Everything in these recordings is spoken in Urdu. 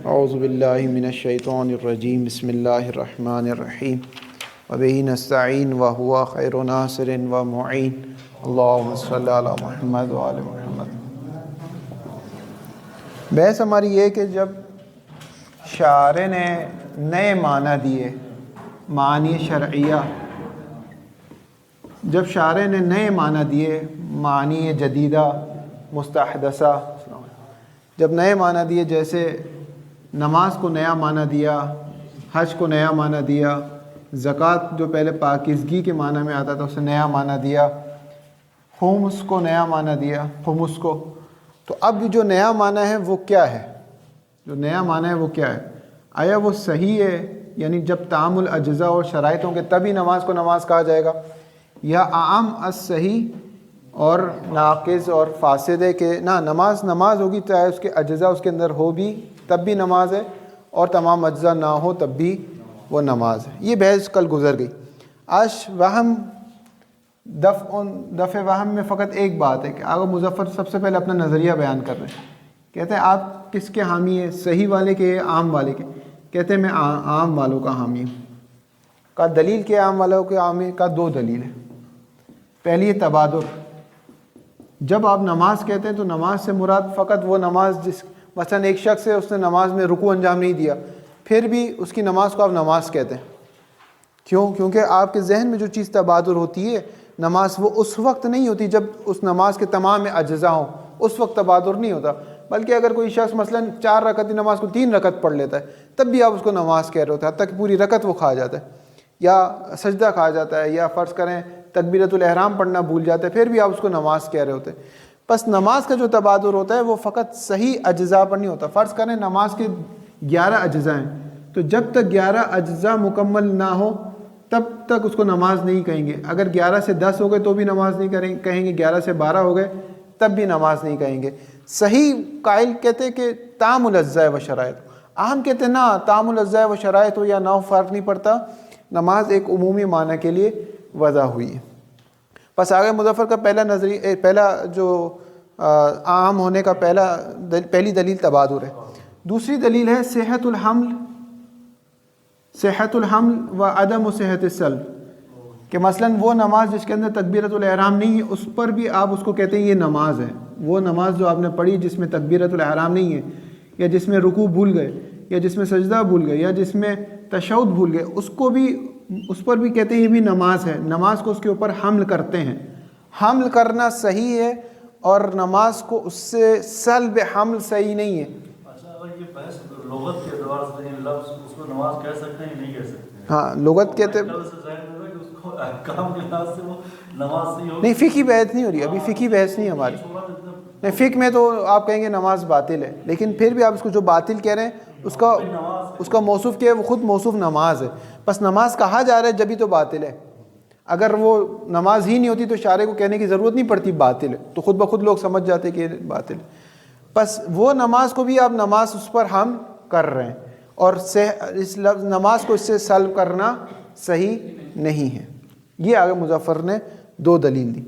اعوذ باللہ من الشیطان الرجیم بسم اللہ الرحمن الرحیم وبہ نستعین وہو خیر ناصر و معین اللہم صلی علی محمد وآل محمد۔ بحث ہماری یہ کہ جب شاعر نے نئے معنی دیے، معانی شرعیہ، جب شاعر نے نئے معنی دیے، معانی جدیدہ مستحدثہ، جب نئے معنی دیے، جیسے نماز کو نیا معنی دیا، حج کو نیا معنی دیا، زکوٰۃ جو پہلے پاکیزگی کے معنی میں آتا تھا اسے نیا معنی دیا، خمس کو نیا معنی دیا، خمس کو، تو اب جو نیا معنی ہے وہ کیا ہے؟ جو نیا معنی ہے وہ کیا ہے؟ آیا وہ صحیح ہے، یعنی جب تعامل اجزاء اور شرائط ہوں گے تبھی نماز کو نماز کہا جائے گا، یا عام الصحیح اور ناقص اور فاسد ہے کہ نہ نماز نماز ہوگی چاہے اس کے اجزاء اس کے اندر ہو بھی تب بھی نماز ہے، اور تمام اجزاء نہ ہو تب بھی وہ نماز ہے؟ یہ بحث کل گزر گئی۔ آج وہم دفع وہم میں فقط ایک بات ہے کہ آغا مظفر سب سے پہلے اپنا نظریہ بیان کر رہے ہیں، کہتے ہیں آپ کس کے حامی ہیں، صحیح والے کے عام والے کے؟ کہتے ہیں میں عام والوں کا حامی ہوں۔ کہا دلیل کیا عام والوں کے حامی؟ کہا دو دلیل ہے۔ پہلی ہے تبادر، جب آپ نماز کہتے ہیں تو نماز سے مراد فقط وہ نماز جس مثلا ایک شخص ہے اس نے نماز میں رکوع انجام نہیں دیا، پھر بھی اس کی نماز کو آپ نماز کہتے ہیں۔ کیوں؟ کیونکہ آپ کے ذہن میں جو چیز تبادر ہوتی ہے نماز، وہ اس وقت نہیں ہوتی جب اس نماز کے تمام اجزاء ہوں، اس وقت تبادر نہیں ہوتا، بلکہ اگر کوئی شخص مثلا 4 رکعت کی نماز کو 3 رکعت پڑھ لیتا ہے تب بھی آپ اس کو نماز کہہ رہے ہوتے ہیں، حتیٰ کہ پوری رکعت وہ کھا جاتا ہے یا سجدہ کھا جاتا ہے، یا فرض کریں تکبیرۃ الاحرام پڑھنا بھول جاتا ہے، پھر بھی آپ اس کو نماز کہہ رہے ہوتے ہیں۔ بس نماز کا جو تبادر ہوتا ہے وہ فقط صحیح اجزاء پر نہیں ہوتا۔ فرض کریں نماز کے 11 اجزاء ہیں، تو جب تک 11 اجزاء مکمل نہ ہو تب تک اس کو نماز نہیں کہیں گے۔ اگر 11 سے 10 ہو گئے تو بھی نماز نہیں کہیں گے، 11 سے 12 ہو گئے تب بھی نماز نہیں کہیں گے۔ صحیح قائل کہتے ہیں کہ تعامل الاجزاء و شرائط، اہم کہتے ہیں نہ تعامل الاجزاء و شرائط ہو یا نہ ہو فرق نہیں پڑتا، نماز ایک عمومی معنی کے لیے وضع ہوئی ہے۔ بس آگے مظفر کا پہلا جو عام ہونے کا پہلی دلیل تبادر ہے۔ دوسری دلیل ہے صحت الحمل و عدم صحت السلب، کہ مثلا وہ نماز جس کے اندر تکبیرۃ الاحرام نہیں ہے اس پر بھی آپ اس کو کہتے ہیں یہ نماز ہے۔ وہ نماز جو آپ نے پڑھی جس میں تکبیرۃ الاحرام نہیں ہے، یا جس میں رکوع بھول گئے، یا جس میں سجدہ بھول گئے، یا جس میں تشہد بھول گئے، اس پر بھی کہتے ہیں یہ بھی نماز ہے۔ نماز کو اس کے اوپر حمل کرتے ہیں، حمل کرنا صحیح ہے، اور نماز کو اس سے سلب حمل صحیح نہیں ہے۔ اچھا، اگر یہ بحث لغت کے اعتبار سے لفظ اس کو نماز کہہ سکتے ہیں یا نہیں کہہ سکتے؟ ہاں لغت کہتے نہیں، فقہی بحث نہیں ہو رہی ابھی، فقہی بحث نہیں ہماری۔ نہیں، فقہ میں تو آپ کہیں گے نماز باطل ہے، لیکن پھر بھی آپ اس کو جو باطل کہہ رہے ہیں اس کا موصوف کیا ہے؟ وہ خود موصوف نماز ہے، بس نماز کہا جا رہا ہے جبھی تو باطل ہے۔ اگر وہ نماز ہی نہیں ہوتی تو شارع کو کہنے کی ضرورت نہیں پڑتی باطل ہے، تو خود بخود لوگ سمجھ جاتے کہ یہ باطل ہے۔ بس وہ نماز کو بھی آپ نماز اس پر ہم کر رہے ہیں، اور اس نماز کو اس سے سلب کرنا صحیح نہیں ہے۔ یہ آگے مظفر نے 2 دلیل دی۔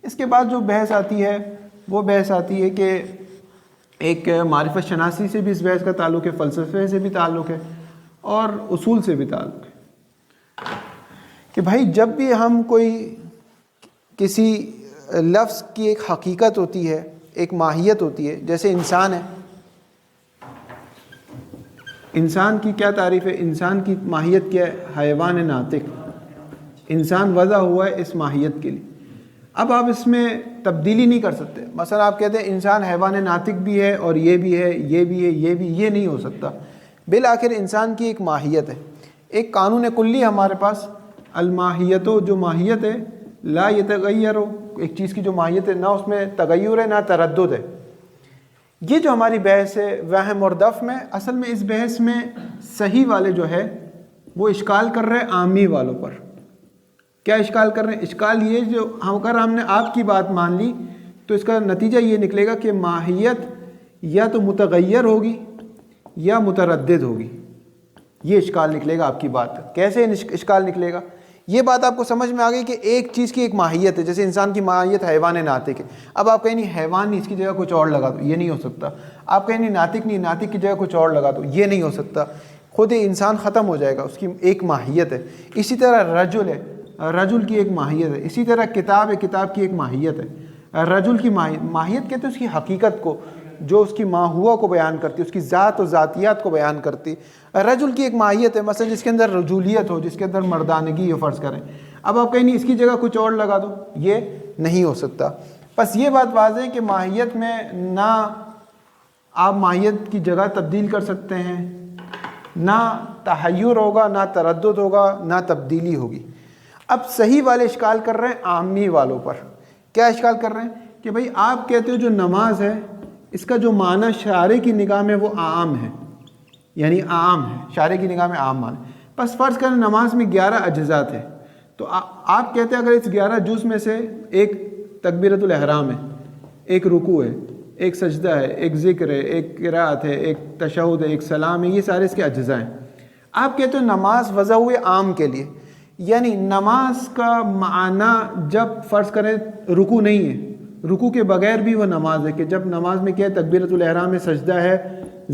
اس کے بعد جو بحث آتی ہے وہ بحث آتی ہے کہ ایک معرفت شناسی سے بھی اس بحث کا تعلق ہے، فلسفے سے بھی تعلق ہے، اور اصول سے بھی تعلق ہے، کہ بھائی جب بھی ہم کسی لفظ کی ایک حقیقت ہوتی ہے، ایک ماہیت ہوتی ہے، جیسے انسان ہے، انسان کی کیا تعریف ہے؟ انسان کی ماہیت کیا ہے؟ حیوان ناطق۔ انسان وضع ہوا ہے اس ماہیت کے لیے، اب آپ اس میں تبدیلی نہیں کر سکتے۔ مثلا آپ کہتے ہیں انسان حیوان ناطق بھی ہے اور یہ بھی ہے، یہ بھی ہے، یہ بھی، یہ نہیں ہو سکتا۔ بالآخر انسان کی ایک ماہیت ہے، ایک قانون کلی ہمارے پاس، الماہیت، جو ماہیت ہے لا یتغیر، ایک چیز کی جو ماہیت ہے نہ اس میں تغیر ہے نہ تردد ہے۔ یہ جو ہماری بحث ہے وہم اور دفع میں، اصل میں اس بحث میں صحیح والے جو ہے وہ اشکال کر رہے ہیں عامی والوں پر۔ کیا اشکال کر رہے ہیں؟ اشکال یہ جو اگر ہم نے آپ کی بات مان لی تو اس کا نتیجہ یہ نکلے گا کہ ماہیت یا تو متغیر ہوگی یا متردد ہوگی۔ یہ اشکال نکلے گا آپ کی بات کا۔ کیسے اشکال نکلے گا؟ یہ بات آپ کو سمجھ میں آ گئی کہ ایک چیز کی ایک ماہیت ہے، جیسے انسان کی ماہیت حیوان ناطق ہے. اب آپ کہیں نہیں حیوان نہیں، اس کی جگہ کچھ اور لگا دو، یہ نہیں ہو سکتا. آپ کہیں نہیں ناطق نہیں، ناطق کی جگہ کچھ اور لگا دو، یہ نہیں ہو سکتا. خود ہی انسان ختم ہو جائے گا، اس کی ایک ماہیت ہے. اسی طرح رجل ہے، رجل کی ایک ماہیت ہے. اسی طرح کتاب ہے، کتاب کی ایک ماہیت ہے. رجل کی ماہیت کہتے ہیں اس کی حقیقت کو، جو اس کی ماہوا کو بیان کرتی ہے، اس کی ذات و ذاتیات کو بیان کرتی. رجل کی ایک ماہیت ہے، مثلا جس کے اندر رجولیت ہو، جس کے اندر مردانگی ہو فرض کریں. اب آپ کہیں نہیں اس کی جگہ کچھ اور لگا دو، یہ نہیں ہو سکتا. بس یہ بات واضح ہے کہ ماہیت میں نہ آپ ماہیت کی جگہ تبدیل کر سکتے ہیں، نہ تحیر ہوگا، نہ تردد ہوگا، نہ تبدیلی ہوگی. اب صحیح والے اشکال کر رہے ہیں عامی والوں پر. کیا اشکال کر رہے ہیں کہ بھئی آپ کہتے ہو جو نماز ہے اس کا جو معنی شارع کی نگاہ میں وہ عام ہے، یعنی عام ہے، شارع کی نگاہ میں عام معنی. بس فرض کریں نماز میں 11 اجزاء تھے، تو آپ کہتے ہیں اگر اس 11 جز میں سے ایک تکبیرۃ الاحرام ہے، ایک رکوع ہے، ایک سجدہ ہے، ایک ذکر ہے، ایک قرات ہے، ایک تشہد ہے، ایک سلام ہے، یہ سارے اس کے اجزاء ہیں. آپ کہتے ہو نماز وضع ہوئے عام کے لیے، یعنی نماز کا معنی جب فرض کریں رکوع نہیں ہے، رکوع کے بغیر بھی وہ نماز ہے، کہ جب نماز میں کیا ہے تکبیرۃ الاحرام ہے، سجدہ ہے،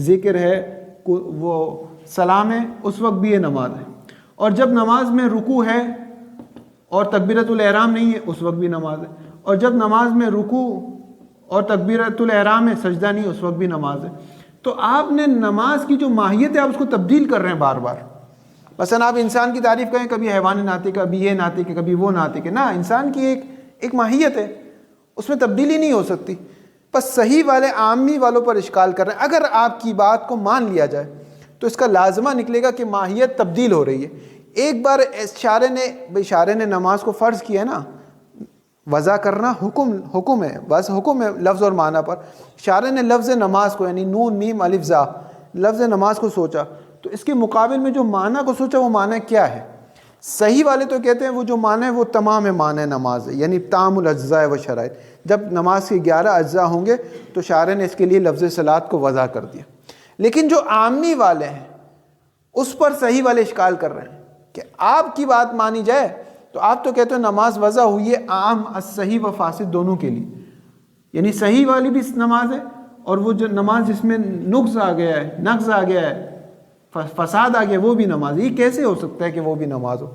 ذکر ہے، وہ سلام ہے، اس وقت بھی یہ نماز ہے. اور جب نماز میں رکوع ہے اور تکبیرۃ الاحرام نہیں ہے اس وقت بھی نماز ہے. اور جب نماز میں رکوع اور تکبیرۃ الاحرام ہے، سجدہ نہیں، اس وقت بھی نماز ہے. تو آپ نے نماز کی جو ماہیت ہے آپ اس کو تبدیل کر رہے ہیں بار بار. مثلا آپ انسان کی تعریف کریں، کبھی حیوان ناطق، کبھی یہ ناطق ہے، کبھی وہ ناطق ہے. نہ، انسان کی ایک ماہیت ہے، اس میں تبدیلی نہیں ہو سکتی. بس صحیح والے عامی والوں پر اشکال کر رہے ہیں. اگر آپ کی بات کو مان لیا جائے تو اس کا لازمہ نکلے گا کہ ماہیت تبدیل ہو رہی ہے. ایک بار شارع نے نماز کو فرض کیا ہے نا، وضع کرنا حکم ہے، بس حکم ہے لفظ اور معنی پر. شارع نے لفظ نماز کو، یعنی نون میم الف زا، لفظ نماز کو سوچا، تو اس کے مقابل میں جو معنی کو سوچا وہ معنی کیا ہے؟ صحیح والے تو کہتے ہیں وہ جو معنی ہے وہ تمام معنی نماز ہے، یعنی تام الاجزاء و شرائط. جب نماز کے 11 اجزاء ہوں گے تو شارع نے اس کے لیے لفظ صلاۃ کو وضع کر دیا. لیکن جو عامی والے ہیں اس پر صحیح والے اشکال کر رہے ہیں کہ آپ کی بات مانی جائے تو آپ تو کہتے ہو نماز وضع ہوئی ہے عام الصحیح و فاسد دونوں کے لیے، یعنی صحیح والی بھی نماز ہے اور وہ جو نماز جس میں نقص آ گیا ہے، نقص آ گیا ہے، فساد آ گیا، وہ بھی نماز. یہ کیسے ہو سکتا ہے کہ وہ بھی نماز ہو؟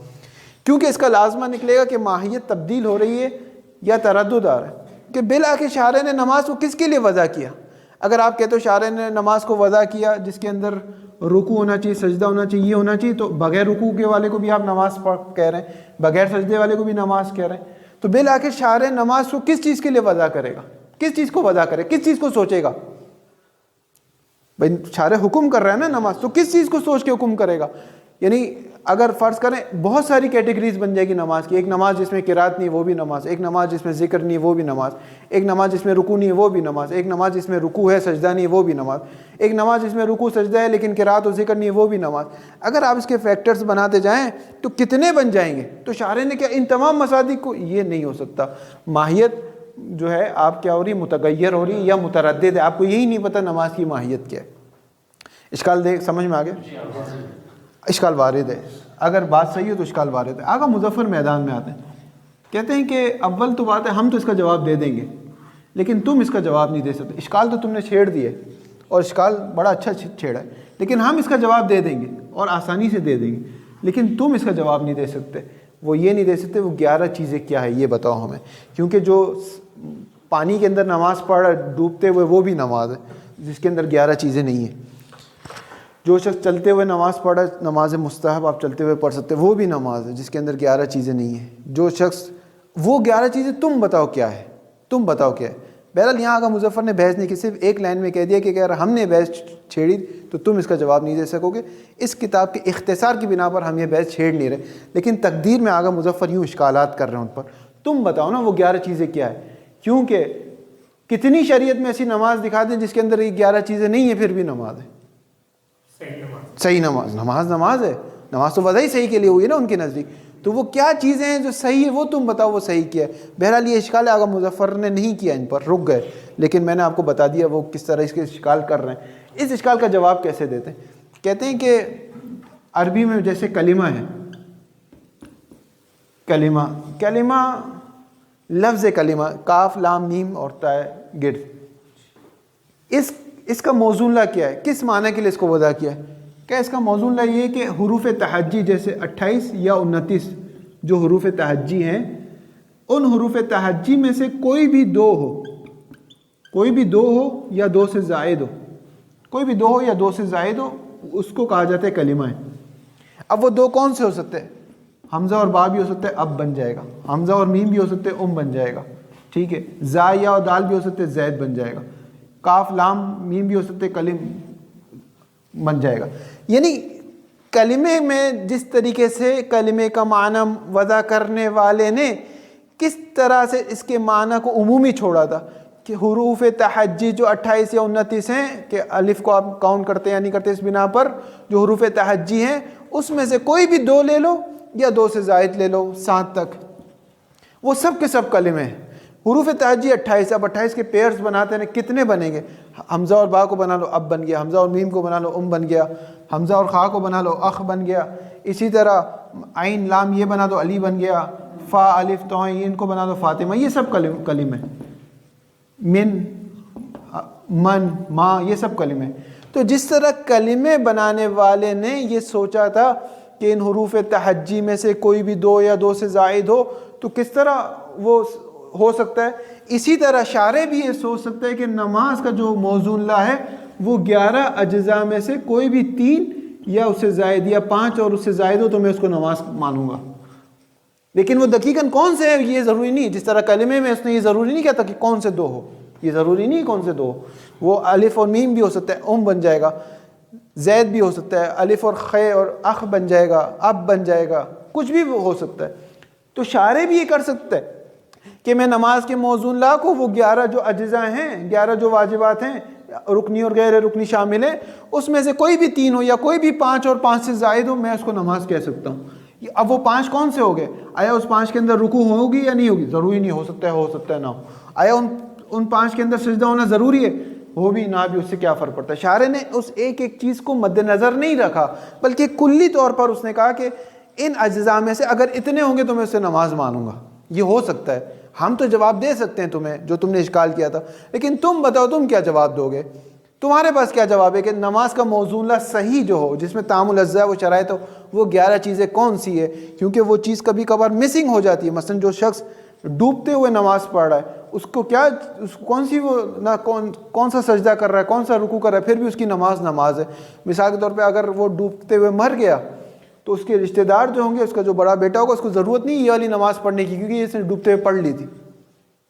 کیونکہ اس کا لازمہ نکلے گا کہ ماہیت تبدیل ہو رہی ہے یا تردد آ رہا ہے. کہ بالآخر شارع نے نماز کو کس کے لیے وضع کیا؟ اگر آپ کہتے ہو شارع نے نماز کو وضع کیا جس کے اندر رکوع ہونا چاہیے، سجدہ ہونا چاہیے، یہ ہونا چاہیے، تو بغیر رکوع کے والے کو بھی آپ نماز کہہ رہے ہیں، بغیر سجدے والے کو بھی نماز کہہ رہے ہیں. تو بالآخر شارع نماز کو کس چیز کے لیے وضع کرے گا؟ کس چیز کو وضع کرے، کس چیز کو سوچے گا؟ بھائی شارع حکم کر رہا ہے نا نماز، تو کس چیز کو سوچ کے حکم کرے گا؟ یعنی اگر فرض کریں بہت ساری کیٹیگریز بن جائے گی نماز کی. ایک نماز جس میں قرات نہیں وہ بھی نماز، ایک نماز جس میں ذکر نہیں وہ بھی نماز، ایک نماز جس میں رکوع نہیں وہ بھی نماز، ایک نماز جس میں رکوع ہے سجدہ نہیں وہ بھی نماز، ایک نماز جس میں رکوع سجدہ ہے لیکن قرات و ذکر نہیں وہ بھی نماز. اگر آپ اس کے فیکٹرز بناتے جائیں تو کتنے بن جائیں گے؟ تو شارع نے کیا ان تمام مصادیق کو؟ یہ نہیں ہو سکتا. ماہیت جو ہے آپ کیا ہو رہی، متغیر ہو رہی یا متردد ہے. آپ کو یہی نہیں پتہ نماز کی ماہیت کیا ہے. اشکال سمجھ میں آ گیا؟ اشکال وارد ہے. اگر بات صحیح ہے تو اشکال وارد ہے. آگا مظفر میدان میں آتے ہیں، کہتے ہیں کہ اول تو بات ہے ہم تو اس کا جواب دے دیں گے لیکن تم اس کا جواب نہیں دے سکتے. اشکال تو تم نے چھیڑ دیے اور اشکال بڑا اچھا چھیڑا ہے، لیکن ہم اس کا جواب دے دیں گے اور آسانی سے دے دیں گے، لیکن تم اس کا جواب نہیں دے سکتے. وہ یہ نہیں دے سکتے وہ 11 چیزیں کیا ہے یہ بتاؤ ہمیں. کیونکہ جو پانی کے اندر نماز پڑھ ڈوبتے ہوئے وہ بھی نماز ہے جس کے اندر 11 چیزیں نہیں ہیں. جو شخص چلتے ہوئے نماز پڑھا، نماز مستحب آپ چلتے ہوئے پڑھ سکتے، وہ بھی نماز ہے جس کے اندر 11 چیزیں نہیں ہیں. جو شخص وہ 11 چیزیں تم بتاؤ کیا ہے، تم بتاؤ کیا ہے. بہرحال یہاں آگا مظفر نے بحث نہیں کی، صرف ایک لائن میں کہہ دیا کہ اگر ہم نے بحث چھیڑی تو تم اس کا جواب نہیں دے سکو گے. اس کتاب کے اختصار کی بنا پر ہم یہ بحث چھیڑ نہیں رہے، لیکن تقدیر میں آگا مظفر یوں اشکالات کر رہے ہیں ان پر. تم بتاؤ نا وہ 11 چیزیں کیا ہے. کیونکہ کتنی شریعت میں ایسی نماز دکھا دیں جس کے اندر یہ 11 چیزیں نہیں ہیں پھر بھی نماز ہے. صحیح نماز نماز ہے. نماز تو وضع ہی صحیح کے لیے ہوئی ہے نا ان کے نزدیک. تو وہ کیا چیزیں ہیں جو صحیح ہے وہ تم بتاؤ وہ صحیح کیا ہے. بہرحال یہ اشکال آگا مظفر نے نہیں کیا، ان پر رک گئے، لیکن میں نے آپ کو بتا دیا وہ کس طرح اس کے اشکال کر رہے ہیں. اس اشکال کا جواب کیسے دیتے ہیں؟ کہتے ہیں کہ عربی میں جیسے کلمہ ہے، کلمہ، کلمہ لفظ کلمہ کاف لام میم اور تا گرد، اس کا موضوع اللہ کیا ہے؟ کس معنی کے لیے اس کو وضع کیا ہے؟ کہ اس کا موضوع اللہ یہ ہے کہ حروف تہجی جیسے 28 یا 29 جو حروف تہجی ہیں، ان حروف تہجی میں سے کوئی بھی دو ہو، کوئی بھی دو ہو یا دو سے زائد ہو، کوئی بھی دو ہو یا دو سے زائد ہو، اس کو کہا جاتا ہے کلمہ ہے۔ اب وہ دو کون سے ہو سکتے ہیں؟ حمزہ اور با بھی ہو سکتے ہیں، اب بن جائے گا، حمزہ اور میم بھی ہو سکتے ہیں، بن جائے گا، ٹھیک ہے، زا یا اور دال بھی ہو سکتے ہیں، زید بن جائے گا، کاف لام میم بھی ہو سکتے ہیں، کلم بن جائے گا۔ یعنی کلمے میں جس طریقے سے کلمے کا معنی وضع کرنے والے نے کس طرح سے اس کے معنی کو عمومی چھوڑا تھا کہ حروف تہجی جو 28 یا 29 ہیں، کہ الف کو آپ کاؤنٹ کرتے یا نہیں کرتے اس بنا پر، جو حروف تہجی ہیں اس میں سے کوئی بھی دو لے لو یا دو سے زائد لے لو 7 تک، وہ سب کے سب کلمے ہیں۔ حروف تہجی 28، اب 28 کے پیئرز بناتے ہیں، کتنے بنیں گے؟ حمزہ اور با کو بنا لو، اب بن گیا، حمزہ اور میم کو بنا لو، بن گیا، حمزہ اور خا کو بنا لو، اخ بن گیا، اسی طرح عین لام یہ بنا دو، علی بن گیا، فا الف توئیں ان کو بنا دو، فاطمہ، یہ سب کلمے، من من ما، یہ سب کلمے۔ تو جس طرح کلمے بنانے والے نے یہ سوچا تھا کہ ان حروف تہجی میں سے کوئی بھی دو یا دو سے زائد ہو تو کس طرح وہ ہو سکتا ہے، اسی طرح شارع بھی یہ سوچ سکتا ہے کہ نماز کا جو موضوع اللہ ہے وہ 11 اجزاء میں سے کوئی بھی 3 یا اس سے زائد یا 5 اور اس سے زائد ہو تو میں اس کو نماز مانوں گا، لیکن وہ دقیقاً کون سے ہے یہ ضروری نہیں۔ جس طرح کلمے میں اس نے یہ ضروری نہیں کہتا کہ کون سے دو ہو، یہ ضروری نہیں کون سے دو ہو، وہ الف اور میم بھی ہو سکتا ہے، بن جائے گا، زید بھی ہو سکتا ہے، الف اور خے اور اخ بن جائے گا، اب بن جائے گا، کچھ بھی ہو سکتا ہے۔ تو شارع بھی یہ کر سکتا ہے کہ میں نماز کے موضوع اللہ کو وہ 11 جو اجزاء ہیں، 11 جو واجبات ہیں، رکنی اور غیر رکنی شامل ہے، اس میں سے کوئی بھی 3 ہو یا کوئی بھی 5 اور 5 سے زائد ہو، میں اس کو نماز کہہ سکتا ہوں۔ اب وہ 5 کون سے ہو گئے؟ آیا اس 5 کے اندر رکوع ہوگی یا نہیں ہوگی؟ ضروری نہیں، ہو سکتا ہے نہ ہو۔ آیا ان 5 کے اندر سجدہ ہونا ضروری ہے؟ ہو بھی نہ بھی، اس سے کیا فرق پڑتا ہے؟ شارع نے اس ایک چیز کو مد نظر نہیں رکھا، بلکہ کلی طور پر اس نے کہا کہ ان اجزاء میں سے اگر اتنے ہوں گے تو میں اس سے نماز مانوں گا۔ یہ ہو سکتا ہے، ہم تو جواب دے سکتے ہیں تمہیں جو تم نے اشکال کیا تھا، لیکن تم بتاؤ تم کیا جواب دو گے؟ تمہارے پاس کیا جواب ہے کہ نماز کا موضوع اللہ صحیح جو ہو، جس میں تعامل اجزاء و شرائط ہو، وہ 11 چیزیں کون سی ہے؟ کیونکہ وہ چیز کبھی کبھار مسنگ ہو جاتی ہے۔ مثلا جو شخص ڈوبتے ہوئے نماز پڑھ رہا ہے، اس کو کیا، کون سی وہ کون سا سجدہ کر رہا ہے، کون سا رکوع کر رہا ہے، پھر بھی اس کی نماز ہے۔ مثال کے طور پہ اگر وہ ڈوبتے ہوئے مر گیا تو اس کے رشتہ دار جو ہوں گے، اس کا جو بڑا بیٹا ہوگا، اس کو ضرورت نہیں یہ والی نماز پڑھنے کی، کیونکہ اس نے ڈوبتے ہوئے پڑھ لی تھی،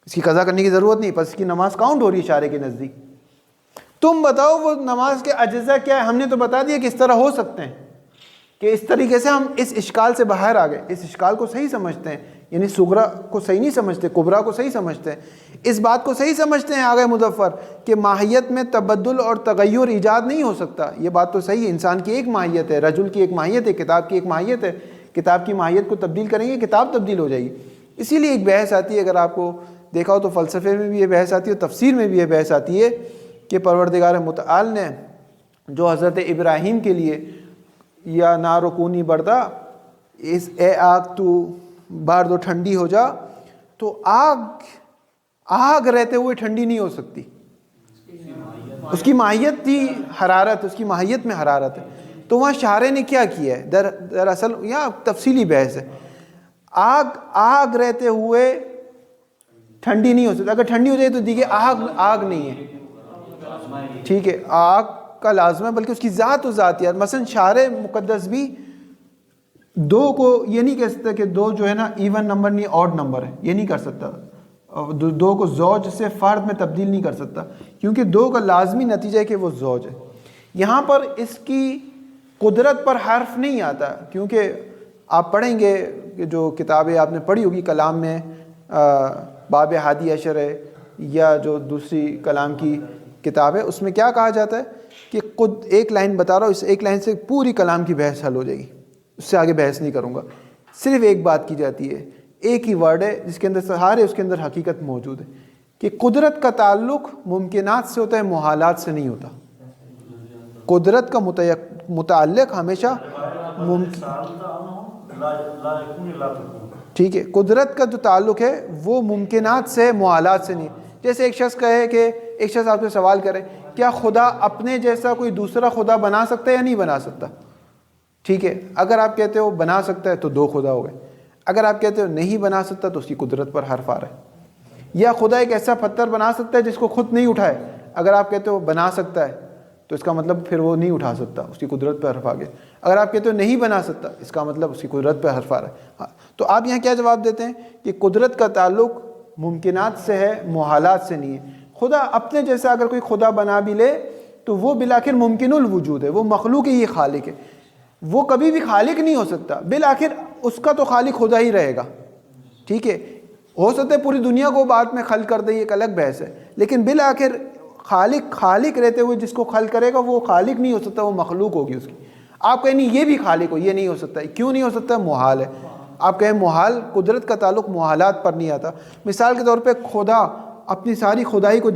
اس کی قضا کرنے کی ضرورت نہیں، بس اس کی نماز کاؤنٹ ہو رہی ہے شارع کے نزدیک۔ تم بتاؤ وہ نماز کے اجزاء کیا ہے؟ ہم نے تو بتا دیا کہ اس طرح ہو سکتے ہیں، کہ اس طریقے سے ہم اس اشکال سے باہر آ گئے، اس اشکال کو صحیح سمجھتے ہیں، یعنی صغرا کو صحیح نہیں سمجھتے، کبرا کو صحیح سمجھتے ہیں، اس بات کو صحیح سمجھتے ہیں آگے مظفر کہ ماہیت میں تبدل اور تغیر ایجاد نہیں ہو سکتا۔ یہ بات تو صحیح ہے، انسان کی ایک ماہیت ہے، رجل کی ایک ماہیت ہے، کتاب کی ایک ماہیت ہے، کتاب کی ماہیت کو تبدیل کریں گے کتاب تبدیل ہو جائے گی۔ اسی لیے ایک بحث آتی ہے، اگر آپ کو دیکھا ہو تو فلسفے میں بھی یہ بحث آتی ہے، تفسیر میں بھی یہ بحث آتی ہے کہ پروردگار متعال نے جو حضرت ابراہیم کے لیے یا نار کونی بردا، اس اے آگ تو بار دو ٹھنڈی ہو جا، تو آگ رہتے ہوئے ٹھنڈی نہیں ہو سکتی، اس کی ماہیت تھی حرارت، اس کی ماہیت میں حرارت ہے۔ تو وہاں شارع نے کیا کیا ہے، دراصل یہاں تفصیلی بحث ہے، آگ رہتے ہوئے ٹھنڈی نہیں ہو سکتی، اگر ٹھنڈی ہو جائے تو دیکھیے آگ نہیں ہے، ٹھیک ہے، آگ کا لازمہ ہے، بلکہ اس کی ذات و ذاتیات۔ مثلا شارع مقدس بھی دو کو یہ نہیں کہہ سکتا کہ دو جو ہے نا ایون نمبر نہیں آڈ نمبر ہے، یہ نہیں کر سکتا، دو کو زوج سے فرد میں تبدیل نہیں کر سکتا، کیونکہ دو کا لازمی نتیجہ ہے کہ وہ زوج ہے۔ یہاں پر اس کی قدرت پر حرف نہیں آتا، کیونکہ آپ پڑھیں گے کہ جو کتابیں آپ نے پڑھی ہوگی کلام میں، باب ہادی عشر ہے یا جو دوسری کلام کی کتاب ہے، اس میں کیا کہا جاتا ہے کہ خود ایک لائن بتا رہا ہوں، اس ایک لائن سے پوری کلام کی بحث حل ہو جائے گی، اس سے آگے بحث نہیں کروں گا۔ صرف ایک بات کی جاتی ہے، ایک ہی ورڈ ہے جس کے اندر سہارے، اس کے اندر حقیقت موجود ہے کہ قدرت کا تعلق ممکنات سے ہوتا ہے، محالات سے نہیں ہوتا۔ قدرت کا متعلق ہمیشہ ممکن، ٹھیک ہے، قدرت کا جو تعلق ہے وہ ممکنات سے محالات سے نہیں. جیسے ایک شخص کہے کہ ایک شخص آپ سے سوال کرے کیا خدا اپنے جیسا کوئی دوسرا خدا بنا سکتا ہے یا نہیں بنا سکتا؟ ٹھیک ہے، اگر آپ کہتے ہو بنا سکتا ہے تو دو خدا ہو گئے. اگر آپ کہتے ہو نہیں بنا سکتا تو اس کی قدرت پر حرف آ رہا ہے. یا خدا ایک ایسا پتھر بنا سکتا ہے جس کو خود نہیں اٹھائے. اگر آپ کہتے ہو بنا سکتا ہے تو اس کا مطلب پھر وہ نہیں اٹھا سکتا، اس کی قدرت پہ حرف آ گیا. اگر آپ کہتے ہو نہیں بنا سکتا اس کا مطلب اس کی قدرت پہ حرف آ رہا ہے. ہاں، تو آپ یہاں کیا جواب دیتے ہیں کہ قدرت کا تعلق ممکنات سے ہے، محالات سے نہیں ہے. خدا اپنے جیسا اگر کوئی خدا بنا بھی لے تو وہ بالآخر ممکن الوجود ہے، وہ مخلوق ہے، یہ خالق ہے. وہ کبھی بھی خالق نہیں ہو سکتا، بالآخر اس کا تو خالق خدا ہی رہے گا. ٹھیک ہے، ہو سکتا ہے پوری دنیا کو بعد میں خلق کر دے، یہ ایک الگ بحث ہے، لیکن بالآخر خالق رہتے ہوئے جس کو خلق کرے گا وہ خالق نہیں ہو سکتا، وہ مخلوق ہوگی اس کی. آپ کہیں نہیں یہ بھی خالق ہو، یہ نہیں ہو سکتا. کیوں نہیں ہو سکتا؟ محال ہے. آپ کہیں محال، قدرت کا تعلق محالات پر نہیں آتا. مثال کے طور پہ خدا اپنی ساری خدائی کو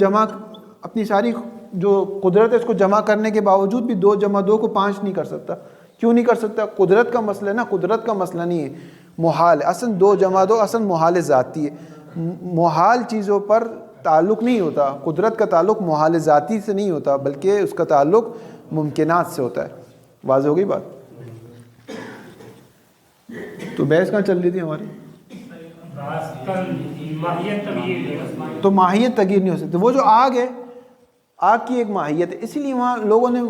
اپنی ساری جو قدرت ہے اس کو جمع کرنے کے باوجود بھی 2 + 2 = 5 نہیں کر سکتا. کیوں نہیں کر سکتا؟ قدرت کا مسئلہ ہے نا، قدرت کا مسئلہ نہیں ہے، محال ہے. اصل 2 + 2 اصل محال ذاتی ہے. محال چیزوں پر تعلق نہیں ہوتا، قدرت کا تعلق محال ذاتی سے نہیں ہوتا بلکہ اس کا تعلق ممکنات سے ہوتا ہے. واضح ہو گئی بات؟ تو بحث کہاں چل رہی تھی ہماری؟ تو ماہیت تغییر نہیں ہو سکتی. وہ جو آگ ہے، آگ کی ایک ماہیت ہے، اسی لیے وہاں لوگوں نے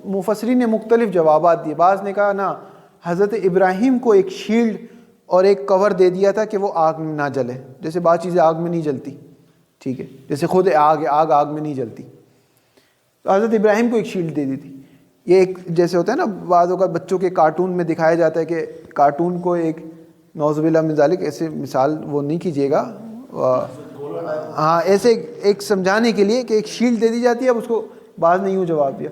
مفسرین نے مختلف جوابات دیے. بعض نے کہا نا حضرت ابراہیم کو ایک شیلڈ اور ایک کور دے دیا تھا کہ وہ آگ میں نہ جلے. جیسے بعض چیزیں آگ میں نہیں جلتی، ٹھیک ہے، جیسے خود آگ ہے، آگ میں نہیں جلتی، تو حضرت ابراہیم کو ایک شیلڈ دے دی تھی. یہ ایک جیسے ہوتا ہے نا بعض اوقات بچوں کے کارٹون میں دکھایا جاتا ہے کہ کارٹون کو ایک نعوذ باللہ من ذالک، ایسے مثال وہ نہیں کیجیے گا، ہاں ایسے ایک سمجھانے کے لیے کہ ایک شیلڈ دے دی جاتی ہے. اب اس کو بعض نے یوں جواب دیا،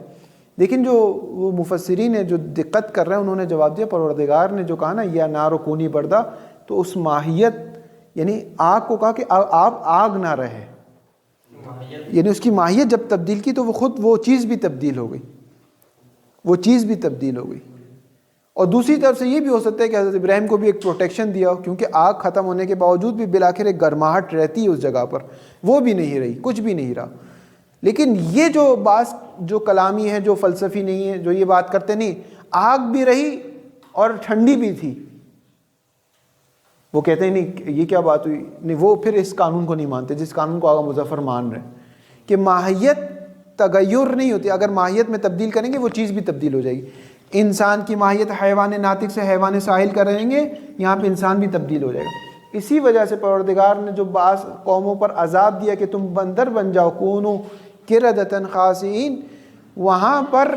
لیکن جو وہ مفسرین ہیں جو دقت کر رہے ہیں انہوں نے جواب دیا پروردگار نے جو کہا نا یا نار کونی بردا، تو اس ماہیت یعنی آگ کو کہا کہ آپ آگ نہ رہے، یعنی اس کی ماہیت جب تبدیل کی تو وہ خود وہ چیز بھی تبدیل ہو گئی، وہ چیز بھی تبدیل ہو گئی. اور دوسری طرف سے یہ بھی ہو سکتا ہے کہ حضرت ابراہیم کو بھی ایک پروٹیکشن دیا ہو، کیونکہ آگ ختم ہونے کے باوجود بھی بالآخر ایک گرماہٹ رہتی ہے اس جگہ پر، وہ بھی نہیں رہی، کچھ بھی نہیں رہا. لیکن یہ جو بعض جو کلامی ہے، جو فلسفی نہیں ہے، جو یہ بات کرتے نہیں آگ بھی رہی اور ٹھنڈی بھی تھی، وہ کہتے ہیں نہیں یہ کیا بات ہوئی، نہیں وہ پھر اس قانون کو نہیں مانتے جس قانون کو آغا مظفر مان رہے ہیں کہ ماہیت تغیر نہیں ہوتی. اگر ماہیت میں تبدیل کریں گے وہ چیز بھی تبدیل ہو جائے گی. انسان کی ماہیت حیوان ناطق سے حیوان ساحل کریں گے، یہاں پہ انسان بھی تبدیل ہو جائے گا. اسی وجہ سے پروردگار نے جو بعض قوموں پر عذاب دیا کہ تم بندر بن جاؤ، کونو قردۃ خاسئین، وہاں پر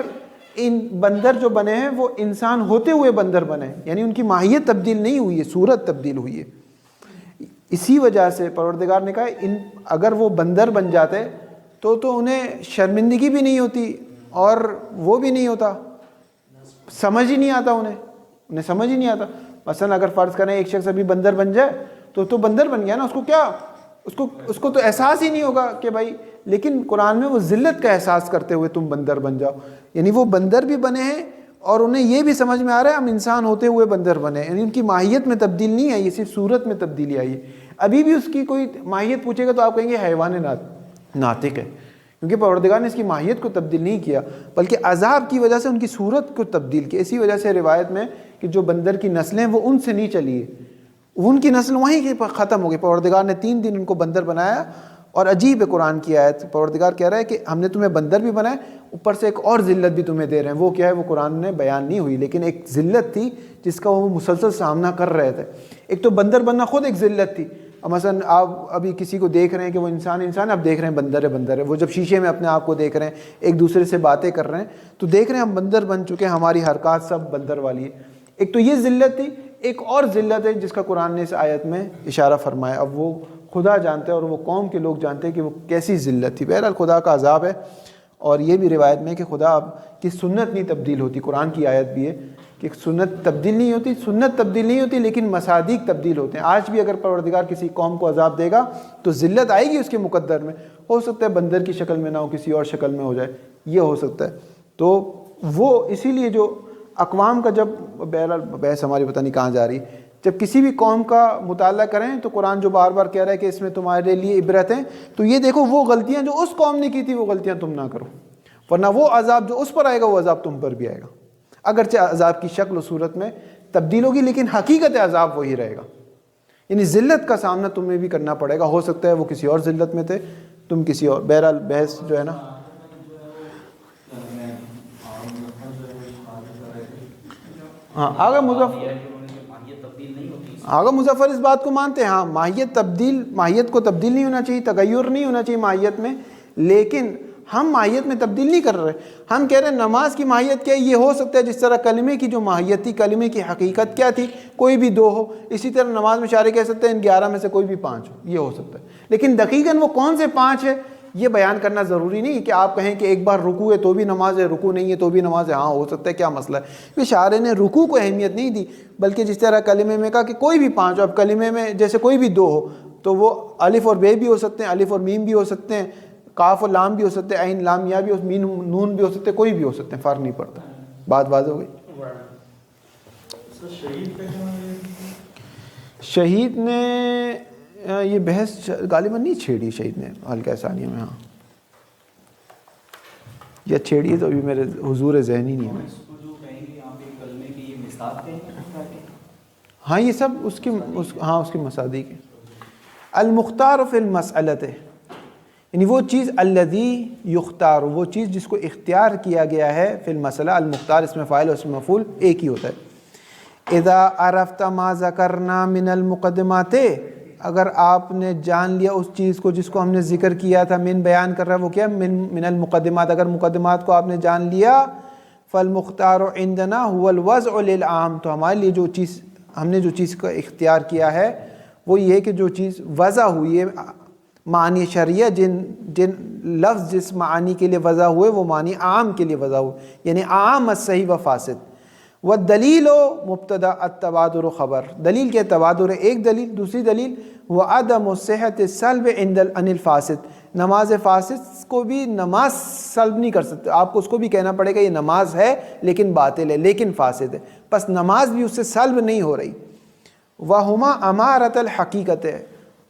ان بندر جو بنے ہیں وہ انسان ہوتے ہوئے بندر بنے، یعنی ان کی ماہیت تبدیل نہیں ہوئی ہے، صورت تبدیل ہوئی ہے. اسی وجہ سے پروردگار نے کہا اگر وہ بندر بن جاتے تو انہیں شرمندگی بھی نہیں ہوتی اور وہ بھی نہیں ہوتا، سمجھ ہی نہیں آتا، انہیں سمجھ ہی نہیں آتا. مثلا اگر فرض کریں ایک شخص ابھی بندر بن جائے تو بندر بن گیا نا، اس کو تو احساس ہی نہیں ہوگا کہ بھائی، لیکن قرآن میں وہ ذلت کا احساس کرتے ہوئے تم بندر بن جاؤ، یعنی وہ بندر بھی بنے ہیں اور انہیں یہ بھی سمجھ میں آ رہا ہے ہم انسان ہوتے ہوئے بندر بنے، یعنی ان کی ماہیت میں تبدیل نہیں آئی، یہ صرف صورت میں تبدیلی آئی ہے. ابھی بھی اس کی کوئی ماہیت پوچھے گا تو آپ کہیں گے حیوان ناطق ہے، کیونکہ پروردگار نے اس کی ماہیت کو تبدیل نہیں کیا بلکہ عذاب کی وجہ سے ان کی صورت کو تبدیل کیا. اسی وجہ سے روایت میں کہ جو بندر کی نسلیں وہ ان سے نہیں چلی ہے، ان کی نسل وہیں ختم ہو گئی. پروردگار نے 3 دن ان کو بندر بنایا. اور عجیب ہے قرآن کی آیت، پروردگار کہہ رہا ہے کہ ہم نے تمہیں بندر بھی بنایا، اوپر سے ایک اور ذلت بھی تمہیں دے رہے ہیں. وہ کیا ہے وہ قرآن نے بیان نہیں ہوئی، لیکن ایک ذلت تھی جس کا وہ مسلسل سامنا کر رہے تھے. ایک تو بندر بننا خود ایک ذلت تھی. مثلا آپ ابھی کسی کو دیکھ رہے ہیں کہ وہ انسان ہے، اب دیکھ رہے ہیں بندر ہے. وہ جب شیشے میں اپنے آپ کو دیکھ رہے ہیں، ایک دوسرے سے باتیں کر رہے ہیں تو دیکھ رہے ہیں ہم بندر بن چکے ہیں، ہماری حرکات سب بندر والی ہے. ایک تو یہ ذلت تھی، ایک اور ذلت ہے جس کا قرآن نے اس آیت میں اشارہ فرمایا. اب وہ خدا جانتے ہیں اور وہ قوم کے لوگ جانتے ہیں کہ وہ کیسی ذلت تھی. بہرحال خدا کا عذاب ہے. اور یہ بھی روایت میں کہ خدا کی سنت نہیں تبدیل ہوتی، قرآن کی آیت بھی ہے کہ سنت تبدیل نہیں ہوتی لیکن مصادیق تبدیل ہوتے ہیں. آج بھی اگر پروردگار کسی قوم کو عذاب دے گا تو ذلت آئے گی اس کے مقدر میں، ہو سکتا ہے بندر کی شکل میں نہ ہو، کسی اور شکل میں ہو جائے، یہ ہو سکتا ہے. تو وہ اسی لیے جو اقوام کا جب بہرحال بحث ہماری پتہ نہیں کہاں جا رہی، جب کسی بھی قوم کا مطالعہ کریں تو قرآن جو بار بار کہہ رہا ہے کہ اس میں تمہارے لیے عبرت ہیں، تو یہ دیکھو وہ غلطیاں جو اس قوم نے کی تھی وہ غلطیاں تم نہ کرو، ورنہ وہ عذاب جو اس پر آئے گا وہ عذاب تم پر بھی آئے گا، اگرچہ عذاب کی شکل و صورت میں تبدیل ہوگی لیکن حقیقت عذاب وہی رہے گا۔ یعنی ذلت کا سامنا تمہیں بھی کرنا پڑے گا، ہو سکتا ہے وہ کسی اور ذلت میں تھے، تم کسی اور، بہرحال بحث جو ہے نا۔ ہاں آگا مظفر اس بات کو مانتے ہیں، ہاں ماہیت کو تبدیل نہیں ہونا چاہیے، تغیر نہیں ہونا چاہیے ماہیت میں، لیکن ہم ماہیت میں تبدیل نہیں کر رہے، ہم کہہ رہے ہیں نماز کی ماہیت کیا ہے، یہ ہو سکتا ہے جس طرح کلمے کی جو ماہیت تھی، کلمے کی حقیقت کیا تھی، کوئی بھی 2 ہو، اسی طرح نماز میں شارع کہہ سکتے ہیں ان 11 میں سے کوئی بھی 5 ہو، یہ ہو سکتا ہے، لیکن دقیقاً وہ کون سے 5 ہے یہ بیان کرنا ضروری نہیں کہ آپ کہیں کہ ایک بار رکوع ہے تو بھی نماز ہے، رکوع نہیں ہے تو بھی نماز ہے، ہاں ہو سکتا ہے، کیا مسئلہ ہے؟ کہ شارع نے رکوع کو اہمیت نہیں دی، بلکہ جس طرح کلمے میں کہا کہ کوئی بھی 5 ہو، اب کلمے میں جیسے کوئی بھی 2 ہو تو وہ الف اور بے بھی ہو سکتے ہیں، الف اور میم بھی ہو سکتے ہیں، کاف اور لام بھی ہو سکتے ہیں، عین لام یا بھی ہو، میم نون بھی ہو سکتے ہیں، کوئی بھی ہو سکتے ہیں، فرق نہیں پڑتا۔ بات واضح ہو گئی؟ شہید نے یہ بحث غالباً نہیں چھیڑی شہید نے حلقہ ثانیہ میں، ہاں یا چھیڑی تو ابھی میرے حضور ذہنی نہیں ہے۔ ہاں یہ سب اس کی مصادیق ہے۔ المختار فی المسألۃ، یعنی وہ چیز الذی یختار، وہ چیز جس کو اختیار کیا گیا ہے، فی المسئلہ، المختار اس میں فاعل اور اس میں مفعول ایک ہی ہوتا ہے۔ اذا عرفت ما ذکرنا من المقدمات، اگر آپ نے جان لیا اس چیز کو جس کو ہم نے ذکر کیا تھا، من بیان کر رہا ہے وہ کیا، من المقدمات، اگر مقدمات کو آپ نے جان لیا، فالمختار عندنا هو الوضع للعام، تو ہمارے لیے جو چیز ہم نے جو چیز کا اختیار کیا ہے وہ یہ کہ جو چیز وضع ہوئی ہے، معنی شرعیہ، جن لفظ جس معنی کے لیے وضع ہوئے وہ معنی عام کے لیے وضع ہوئے، یعنی عام الصحیح و فاسد۔ والدلیل مبتدا التبادر خبر، دلیل کے تبادر ایک دلیل، دوسری دلیل وعدم الصحت السلب عند عن الفاسد، نماز فاسد کو بھی نماز سلب نہیں کر سکتے، آپ کو اس کو بھی کہنا پڑے گا یہ نماز ہے لیکن باطل ہے، لیکن فاسد ہے، بس نماز بھی اس سے سلب نہیں ہو رہی۔ وہما امارت الحقیقت،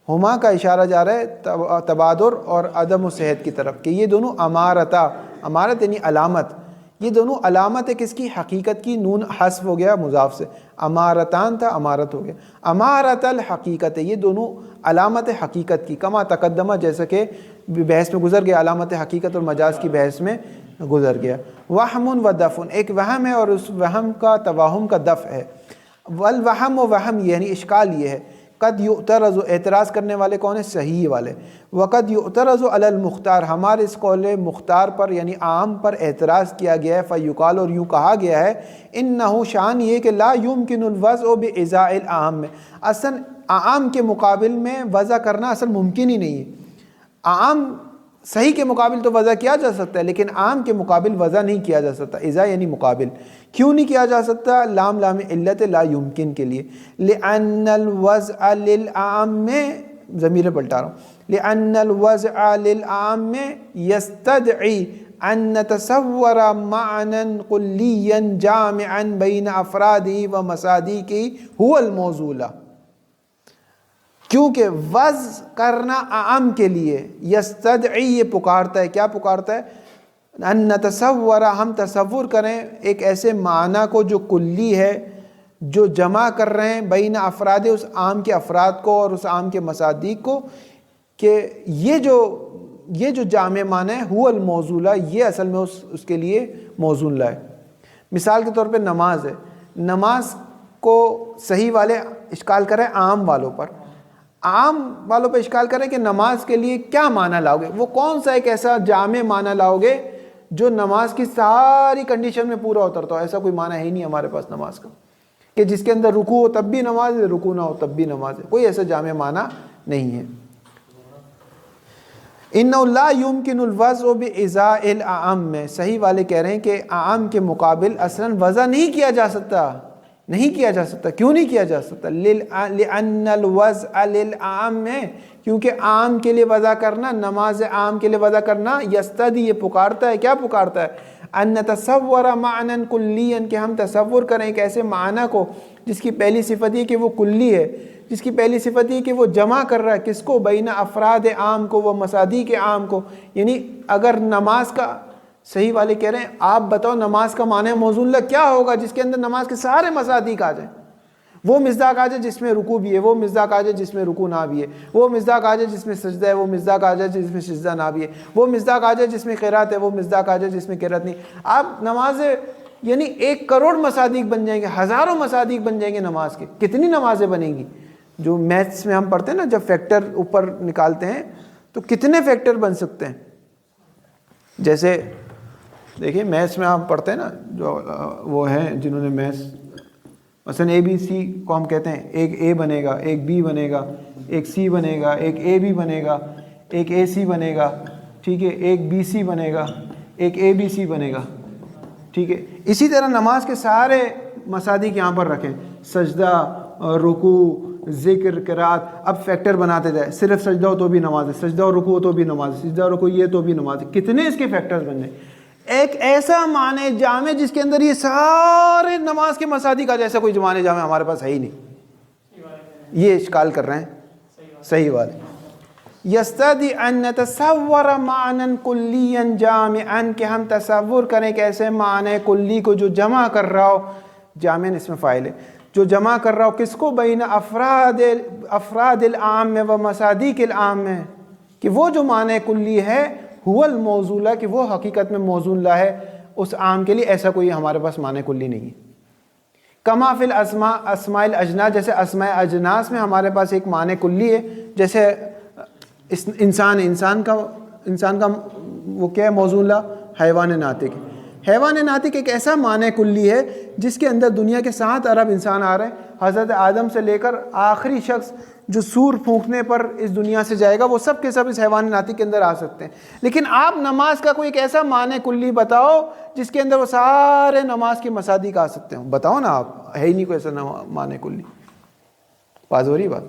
ہما کا اشارہ جا رہا ہے تبادر اور عدم الصحت کی طرف کہ یہ دونوں امارتا، امارت یعنی علامت، یہ دونوں علامت ہے کس کی، حقیقت کی، نون حذف ہو گیا مضاف سے، امارتان تھا امارت ہو گیا، امارت الحقیقت، یہ دونوں علامت حقیقت کی، کما تقدمہ جیسا کہ بحث میں گزر گیا، علامت حقیقت اور مجاز کی بحث میں گزر گیا۔ وہم و دفن، ایک وہم ہے اور اس وہم کا توہم کا دفع ہے۔ والوہم و وہم یعنی اشکال یہ ہے، قد یعترض، اعتراض کرنے والے کون ہیں، صحیح والے، وقد یعترض علی المختار، ہمارے اس قول مختار پر یعنی عام پر اعتراض کیا گیا ہے، فیقال، اور یوں کہا گیا ہے، انہ شان یہ کہ لا یمکن الوضع بازاء العام، اصل عام کے مقابل میں وضع کرنا اصل ممکن ہی نہیں ہے، عام صحیح کے مقابل تو وضع کیا جا سکتا ہے لیکن عام کے مقابل وضع نہیں کیا جا سکتا، ازا یعنی مقابل، کیوں نہیں کیا جا سکتا، لام علت لا یمکن کے لیے، لأن الوضع للعام میں، ضمیر پلٹا رہا ہوں، لأن الوضع للعام یستدعی ان نتصور معنی کلیا جامعا بین افرادہ و مصادیقہ هو الموضوع له، کیونکہ وضع کرنا عام کے لیے، یستدعی یہ پکارتا ہے، کیا پکارتا ہے، ان نتصور، ہم تصور کریں ایک ایسے معنی کو جو کلی ہے، جو جمع کر رہے ہیں بین افراد، اس عام کے افراد کو اور اس عام کے مصادیق کو، کہ یہ جو جامع معنی ہے، هو الموضوع له، یہ اصل میں اس کے لیے موضوع لا ہے۔ مثال کے طور پہ نماز ہے، نماز کو صحیح والے اشکال کریں عام والوں پر، عام والوں پہ اشکال کریں کہ نماز کے لیے کیا معنی لاؤ گے، وہ کون سا ایک ایسا جامع معنی لاؤ گے جو نماز کی ساری کنڈیشن میں پورا اترتا ہو، ایسا کوئی معنی ہے ہی نہیں ہمارے پاس نماز کا، کہ جس کے اندر رکوع ہو تب بھی نماز ہے، رکوع نہ ہو تب بھی نماز ہے، کوئی ایسا جامع معنی نہیں ہے۔ انہ لا یمکن الوضع بازاء العام میں، صحیح والے کہہ رہے ہیں کہ عام کے مقابل اصلا وضع نہیں کیا جا سکتا، نہیں کیا جا سکتا، کیوں نہیں کیا جا سکتا، لأن الوضع للعام میں، کیونکہ عام کے لیے وضع کرنا، نماز عام کے لیے وضع کرنا، یستدعی یہ پکارتا ہے، کیا پکارتا ہے، ان نتصور معنی کلیا، کہ ہم تصور کریں ایک ایسے معنی کو جس کی پہلی صفت یہ کہ وہ کلی ہے، جس کی پہلی صفت یہ کہ وہ جمع کر رہا ہے کس کو؟ بین افراد عام کو، وہ مصادیق عام کو. یعنی اگر نماز کا صحیح والے کہہ رہے ہیں آپ بتاؤ نماز کا معنی موزون اللہ کیا ہوگا جس کے اندر نماز کے سارے مصادیق آ جائیں. وہ مصداق آ جائے جس میں رکوع بھی ہے، وہ مصداق آ جائے جس میں رکوع نہ بھی ہے، وہ مصداق آ جائے جس میں سجدہ ہے، وہ مصداق آ جائے جس میں سجدہ نہ بھی ہے، وہ مصداق آ جائے جس میں قرات ہے، وہ مصداق آ جائے جس میں قرات نہیں. آپ نماز یعنی 1 کروڑ مصادیق بن جائیں گے، ہزاروں مصادیق بن جائیں گے نماز کے. کتنی نمازیں بنیں گی؟ جو میتھس میں ہم پڑھتے ہیں نا، جب فیکٹر اوپر نکالتے ہیں تو کتنے فیکٹر بن سکتے ہیں. جیسے دیکھیے میتھس میں آپ پڑھتے ہیں نا، جو وہ ہیں جنہوں نے میتھس مثلا اے بی سی کو ہم کہتے ہیں، ایک اے بنے گا، ایک بی بنے گا، ایک سی بنے گا، ایک اے بی بنے گا، ایک اے سی بنے گا، ٹھیک ہے، ایک بی سی بنے گا، ایک اے بی سی بنے گا، ٹھیک ہے. اسی طرح نماز کے سارے مصادیق یہاں پر رکھیں، سجدہ، رکوع، ذکر، قرات. اب فیکٹر بناتے جائے، صرف سجدہ ہو تو بھی نماز ہے، سجدہ اور رکوع ہو تو بھی نماز ہے، سجدہ اور رکوع یہ تو بھی نماز ہے. کتنے اس کے فیکٹرز بن جائیں. ایک ایسا معنی جامع جس کے اندر یہ سارے نماز کے مصادیق آ، جیسا کوئی معنی جامع ہمارے پاس ہے ہی نہیں. یہ اشکال کر رہے ہیں صحیح والے. یستدی ان نتصور معنی کلیا جامعا، کہ ہم تصور کریں کہ ایسے معنی کلی کو جو جمع کر رہا ہو، جامع اس میں فاعل ہے، جو جمع کر رہا ہو کس کو؟ بین افراد العام و مصادیق العام میں، کہ وہ جو معنی کلی ہے هو الموضوع، کہ وہ حقیقت میں موزون لا ہے اس عام کے لیے. ایسا کوئی ہمارے پاس معنی کلی نہیں ہے. کما فی الاسماء، اسماء الاجناس، جیسے اسماء اجناس میں ہمارے پاس ایک معنی کلی ہے. جیسے انسان کا وہ کیا ہے موزون لا؟ حیوان ناطق. حیوان ناطق ایک ایسا معنی کلی ہے جس کے اندر دنیا کے 7 ارب انسان آ رہے ہیں. حضرت آدم سے لے کر آخری شخص جو سور پھونکنے پر اس دنیا سے جائے گا وہ سب کے سب اس حیوان ناطق کے اندر آ سکتے ہیں. لیکن آپ نماز کا کوئی ایک ایسا معنی کلی بتاؤ جس کے اندر وہ سارے نماز کے مصادیق آ سکتے ہوں. بتاؤ نا، آپ ہے ہی نہیں کوئی ایسا معنی کلی. واضح ہو رہی بات؟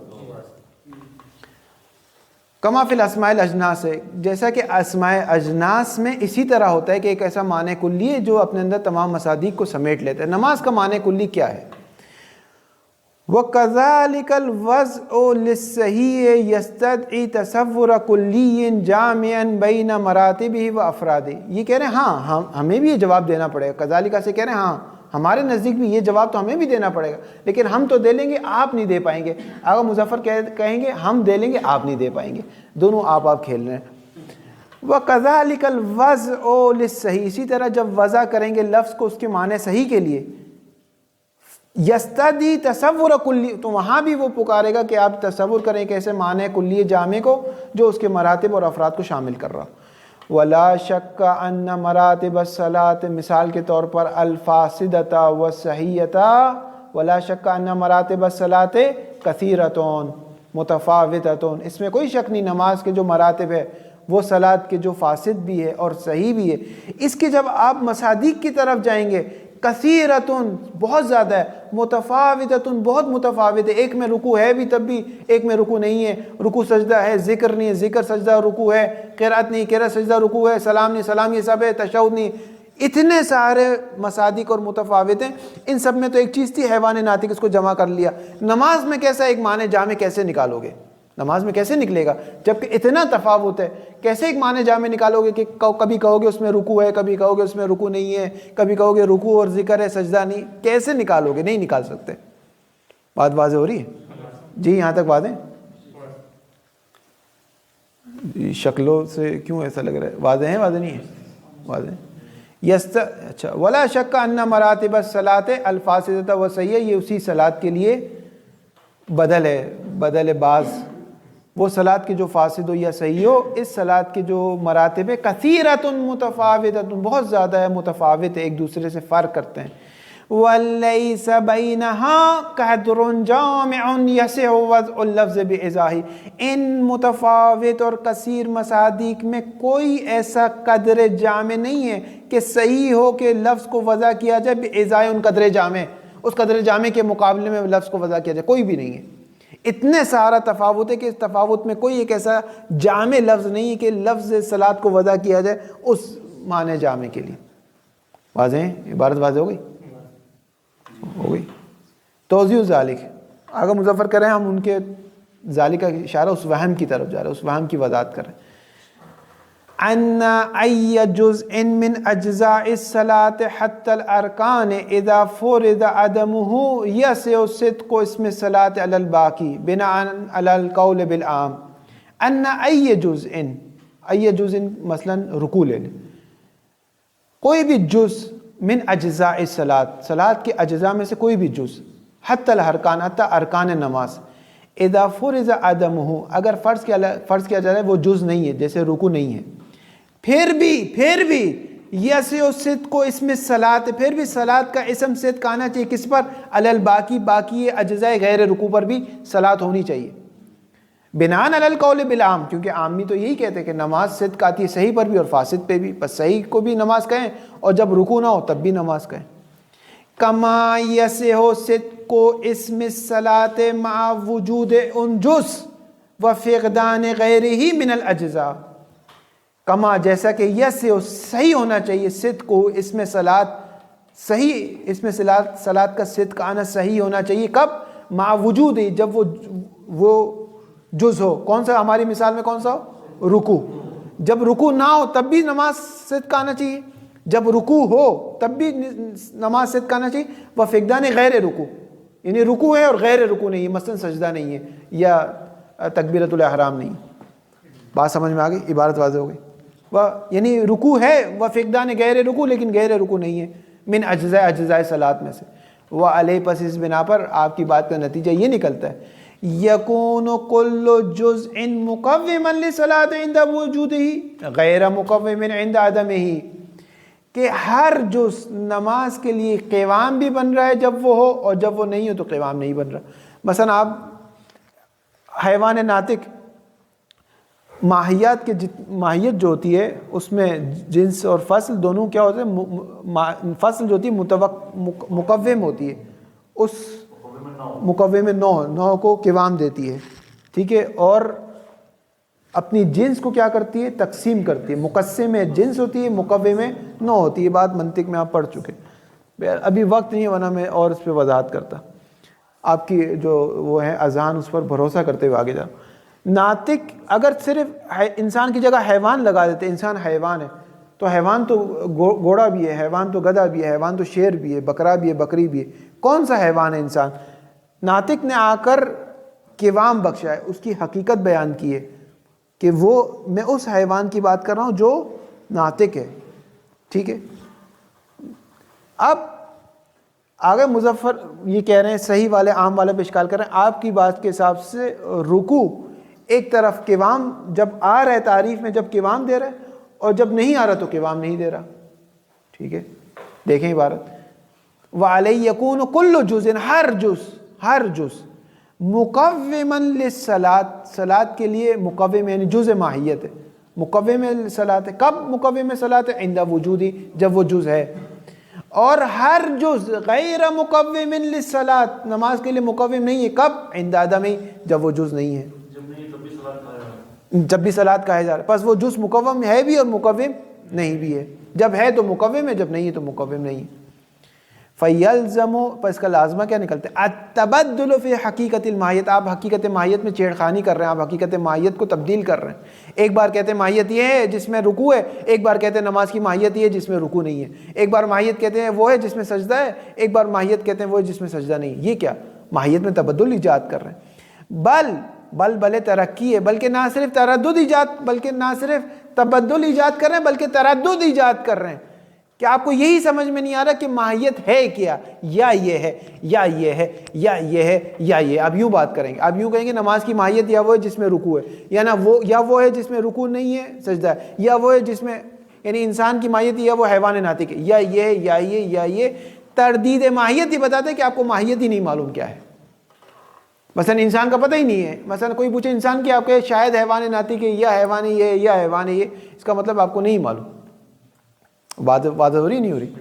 کما فی الاسماء الاجناس ہے، جیسا کہ اسماء اجناس میں اسی طرح ہوتا ہے کہ ایک ایسا معنی کلی ہے جو اپنے اندر تمام مصادیق کو سمیٹ لیتا ہے. نماز کا معنی کلی کیا ہے؟ وَكَذَلِكَ الْوَضْعُ لِلصَّحِيحِ يَسْتَدْعِي تَصَوُّرَ كُلِّيٍّ جَامِعًا بَيْنَ مَرَاتِبِهِ وَأَفْرَادِهِ. یہ کہہ رہے ہیں ہاں ہمیں بھی یہ جواب دینا پڑے گا. کذالک سے کہہ رہے ہیں ہاں ہمارے نزدیک بھی یہ جواب تو ہمیں بھی دینا پڑے گا، لیکن ہم تو دے لیں گے، آپ نہیں دے پائیں گے. اگر مظفر کہیں گے ہم دے لیں گے، آپ نہیں دے پائیں گے. دونوں آپ کھیل رہے ہیں. وَكَذَلِكَ الْوَضْعُ لِلصَّحِيحِ، اسی طرح جب وضع کریں گے لفظ کو اس کے معنی صحیح کے لیے، یستدی تصور کلی، تو وہاں بھی وہ پکارے گا کہ آپ تصور کریں کہ ایسے معنی کلی جامع کو جو اس کے مراتب اور افراد کو شامل کر رہا. ولا شک ان مراتب الصلاۃ، مثال کے طور پر الفاسدۃ والصحیحۃ، ولا شک ان مراتب الصلاۃ کثیرۃ متفاوتۃ، اس میں کوئی شک نہیں نماز کے جو مراتب ہے وہ صلاۃ کے جو فاسد بھی ہے اور صحیح بھی ہے. اس کے جب آپ مصادیق کی طرف جائیں گے، کثیرتن بہت زیادہ ہے، متفاوتتن بہت متفاوت ہے. ایک میں رکوع ہے بھی تب بھی ایک میں رکوع نہیں ہے، رکوع سجدہ ہے، ذکر نہیں ہے، ذکر سجدہ رکوع ہے، قرات نہیں، قرات سجدہ رکوع ہے، سلام نہیں، سلام یہ سب ہے، تشہد نہیں. اتنے سارے مصادیق اور متفاوت ہیں. ان سب میں تو ایک چیز تھی حیوان ناطق، اس کو جمع کر لیا. نماز میں کیسا ایک معنی جامع کیسے نکالو گے؟ نماز میں کیسے نکلے گا جبکہ اتنا تفاوت ہے؟ کیسے ایک معنی جامع نکالو گے کہ کبھی کہو گے اس میں رکوع ہے، کبھی کہو گے اس میں رکوع نہیں ہے، کبھی کہو گے رکوع اور ذکر ہے سجدہ نہیں؟ کیسے نکالو گے؟ نہیں نکال سکتے. بات واضح ہو رہی ہے جی؟ یہاں تک بات ہے؟ شکلوں سے کیوں ایسا لگ رہا ہے؟ واضح ہے واضح نہیں ہے؟ واضح. اچھا. ولا شک ان مراتب الصلاۃ الفاسدۃ والصحیحۃ، یہ اسی صلاۃ کے لیے بدل ہے، بدل بعض. وہ صلاۃ کی جو فاسد ہو یا صحیح ہو، اس صلاۃ کے جو مراتب ہے کثیرۃ متفاوتۃ بہت زیادہ ہے، متفاوت ہے، ایک دوسرے سے فرق کرتے ہیں. وَلَيْسَ بَيْنَهَا قَدْرٌ جَامِعٌ يَسِعُ وَضْعُ اللَّفْظِ بِإِضَاحِهِ، ان متفاوت اور کثیر مصادیق میں کوئی ایسا قدر جامع نہیں ہے کہ صحیح ہو کہ لفظ کو وضع کیا جائے بِإِضَاحِ ان قدر جامع، اس قدر جامع کے مقابلے میں لفظ کو وضع کیا جائے، کوئی بھی نہیں ہے. اتنے سارا تفاوت ہے کہ اس تفاوت میں کوئی ایک ایسا جامع لفظ نہیں ہے کہ لفظ صلاۃ کو وضع کیا جائے اس معنی جامع کے لیے. واضح ہے؟ عبارت واضح ہو گئی. توضیح ذالک، اگر مظفر کریں ہم ان کے ذالک کا اشارہ اس وہم کی طرف جا رہا ہے، اس وہم کی وضاحت کر رہے ہیں. ان ای جزء من اجزاء الصلاة حتى الارکان اذا فرض عدمه یسع صدق اسم الصلاة علی الباقی بناء علی القول بالعام. ان ای جزء مثلا رکوع لے لیں، کوئی بھی جز من اجزاء الصلاة، صلاۃ کے اجزاء میں سے کوئی بھی جز، حتی الارکان، حتی ارکان نماز، اذا فرض عدمه، اگر فرض کیا جائے وہ جز نہیں ہے، جیسے رکوع نہیں ہے، پھر بھی یسع صدق کو اسم صلاۃ، پھر بھی صلاۃ کا اسم صدق آنا چاہیے کس پر؟ علی الباقی، باقی اجزاء غیر رکوع پر بھی صلاۃ ہونی چاہیے. بناء علی القول بالعام، کیونکہ عامی تو یہی کہتے ہیں کہ نماز صدق آتی ہے صحیح پر بھی اور فاسد پہ بھی، بس صحیح کو بھی نماز کہیں اور جب رکوع نہ ہو تب بھی نماز کہیں. کما یسع صدق کو اسم الصلاۃ مع وجود انجز و فقدان غیرہ من الاجزاء. کما جیسا کہ یسع صحیح ہونا چاہیے صدق کو اسم صلاۃ، صحیح اسم صلاۃ کا صدق آنا صحیح ہونا چاہیے کب؟ مع وجود، جب وہ جز ہو. کون سا ہماری مثال میں کون سا ہو؟ رکوع. جب رکوع نہ ہو تب بھی نماز صدق آنا چاہیے، جب رکوع ہو تب بھی نماز صدق آنا چاہیے. وہ فقدان غیر رکوع، یعنی رکوع ہے اور غیر رکوع نہیں ہے، مثلا سجدہ نہیں ہے یا تکبیرۃ الاحرام نہیں. بات سمجھ میں آ گئی؟ عبارت واضح ہو گئی. یعنی رکوع ہے وہ فقدان غیر رکوع، لیکن غیر رکوع نہیں ہے، من اجزاء صلاۃ میں سے. وہ علیہ، پس اس بنا پر آپ کی بات کا نتیجہ یہ نکلتا ہے یکون کل جزء مقوما للصلاۃ عند وجودہ غیر مقوم عند عدمہ، کہ ہر جز نماز کے لیے قوام بھی بن رہا ہے جب وہ ہو، اور جب وہ نہیں ہو تو قوام نہیں بن رہا. مثلا آپ حیوان ناطق، ماہیت جو ہوتی ہے اس میں جنس اور فصل دونوں کیا ہوتے ہیں؟ فصل جو ہوتی ہے مقوم ہوتی ہے، اس مقوم نو کو قوام دیتی ہے، ٹھیک ہے، اور اپنی جنس کو کیا کرتی ہے؟ تقسیم کرتی ہے. مقسم میں جنس ہوتی ہے، مقوم میں نو ہوتی ہے. بات منطق میں آپ پڑھ چکے، ابھی وقت نہیں ہے ورنہ میں اور اس پہ وضاحت کرتا. آپ کی جو وہ ہے اذہان اس پر بھروسہ کرتے ہوئے آگے جاؤ. ناطق اگر صرف انسان کی جگہ حیوان لگا دیتے، انسان حیوان ہے تو حیوان تو گھوڑا بھی ہے، حیوان تو گدھا بھی ہے، حیوان تو شیر بھی ہے، بکرا بھی ہے، بکری بھی ہے. کون سا حیوان ہے انسان؟ ناطق نے آ کر قوام بخشا ہے، اس کی حقیقت بیان کی ہے کہ وہ میں اس حیوان کی بات کر رہا ہوں جو ناطق ہے، ٹھیک ہے. اب آگے مظفر یہ کہہ رہے ہیں صحیح والے عام والے پہ اشکال کر رہے ہیں. آپ کی بات کے حساب سے رکوع ایک طرف قوام جب آ رہا ہے تعریف میں، جب قوام دے رہا ہے، اور جب نہیں آ رہا تو قوام نہیں دے رہا، ٹھیک ہے. دیکھیں عبارت، وَعَلَيْهِ يَكُونُ كُلُّ جُزٍ، ہر جز مقوما للصلاۃ، صلاۃ کے لیے مقوم، یعنی جز ماہیت ہے، مقوم للصلاۃ ہے. کب مقوم صلاۃ ہے؟ عند وجودی، جب وہ جز ہے. اور ہر جز غیر مقوم للصلاۃ، نماز کے لیے مقوم نہیں ہے. کب؟ عند عدمہ، جب وہ جز نہیں ہے، جب بھی صلاۃ کہا جا رہا ہے. پس وہ جز مقوم ہے بھی اور مقوم نہیں بھی ہے. جب ہے تو مقوم ہے، جب نہیں ہے تو مقوم نہیں ہے. فَيَلْزَمُ، پس کا لازمہ کیا نکلتا ہے؟ التبدل فی حقیقت الماہیت. آپ حقیقت ماہیت میں چھیڑ خانی کر رہے ہیں، آپ حقیقت ماہیت کو تبدیل کر رہے ہیں. ایک بار کہتے ہیں ماہیت یہ ہے جس میں رکوع ہے، ایک بار کہتے ہیں نماز کی ماہیت یہ ہے جس میں رکوع نہیں ہے. ایک بار ماہیت کہتے ہیں وہ ہے جس میں سجدہ ہے، ایک بار ماہیت کہتے ہیں وہ ہے جس میں سجدہ نہیں. یہ کیا ماہیت میں تبدل ایجاد کر رہے ہیں. بل ترقی ہے، بلکہ نہ صرف تردد ایجاد، بلکہ نہ صرف تبدل ایجاد کر رہے ہیں بلکہ تردد ایجاد کر رہے ہیں. کہ آپ کو یہی سمجھ میں نہیں آ رہا کہ ماہیت ہے کیا، یا یہ ہے یا یہ ہے یا یہ ہے یا یہ. اب یوں بات کریں گے، اب یوں کہیں گے نماز کی ماہیت یا وہ ہے جس میں رکوع ہے، یا وہ ہے جس میں رکوع نہیں ہے سجدہ ہے، یا وہ ہے جس میں، یعنی انسان کی ماہیت یا وہ حیوان ناطق ہے، یا یہ یا یہ یا یہ. تردید ماہیت ہی بتاتے کہ آپ کو ماہیت ہی نہیں معلوم کیا ہے. مثلا انسان کا پتہ ہی نہیں ہے، مثلا کوئی پوچھے انسان کی، آپ کہ شاید حیوان ناطق ہے یا حیوان یہ یا حیوان یہ، اس کا مطلب آپ کو نہیں معلوم. بات واضح ہو رہی نہیں ہو رہی؟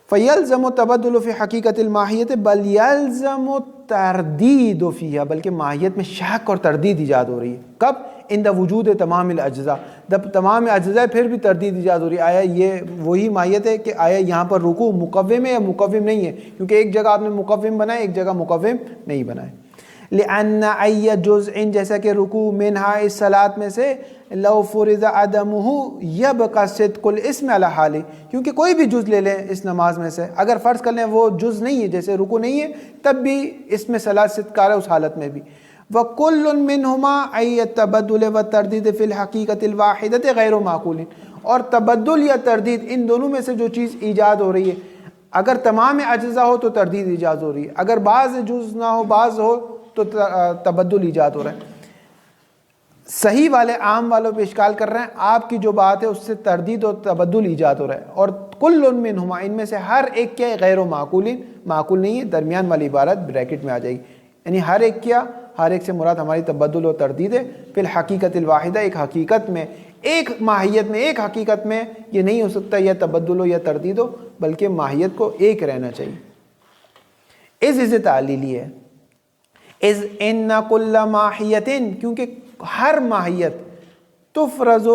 فَيَلْزَمُ التَّبَدُّلُ فِي حَقِيقَةِ الْمَاهِيَّةِ بَلْ يَلْزَمُ التَّرْدِيدُ فِيهَا، بلکہ ماہیت میں شک اور تردید ایجاد ہو رہی ہے. کب؟ عند وجود تمام الاجزاء، جب تمام اجزاء پھر بھی تردید ایجاد ہو رہی ہے. آیا یہ وہی ماہیت ہے کہ آیا یہاں پر رکوع مقوم ہے یا مقوم نہیں ہے؟ کیونکہ ایک جگہ آپ نے مقوم بنایا، ایک جگہ مقوم نہیں بنایا. لأن أي جزء جیسا کہ رکوع منها اس صلاۃ میں سے لو فرض عدمه يبقى صدق الاسم على حاله، کیونکہ کوئی بھی جز لے لیں اس نماز میں سے، اگر فرض کر لیں وہ جز نہیں ہے، جیسے رکوع نہیں ہے، تب بھی اس میں صلاۃ صدق ہے اس حالت میں بھی. وَكُلٌّ مِّنْهُمَا أَيَّ التَّبَدُّلِ وَالتَّرْدِيدِ فِي الْحَقِيقَةِ الْوَاحِدَةِ غَيْرُ مَعْقُولٍ. اور تبدل یا تردید ان دونوں میں سے جو چیز ایجاد ہو رہی ہے، اگر تمام اجزاء ہو تو تردید ایجاد ہو رہی ہے، اگر بعض جز نہ ہو بعض ہو تو تبدل ایجاد ہو رہا ہے. صحیح والے عام والوں پہ اشکال کر رہے ہیں، آپ کی جو بات ہے اس سے تردید اور تبدل ایجاد ہو رہا ہے. اور کل منہما ان میں سے ہر ایک کیا ہے؟ غیر معقول، معقول نہیں ہے. درمیان والی عبارت بریکٹ میں آ جائے گی، یعنی ہر ایک کیا، ہر ایک سے مراد ہماری تبدل و تردید ہے. فی الحقیقت الواحدہ، ایک حقیقت میں، ایک ماہیت میں، ایک حقیقت میں یہ نہیں ہو سکتا یا تبدل ہو یا تردید ہو، بلکہ ماہیت کو ایک رہنا چاہیے. اس تعلیلی ہے. از ان کل ماہیت، کیونکہ ہر ماہیت تفرض،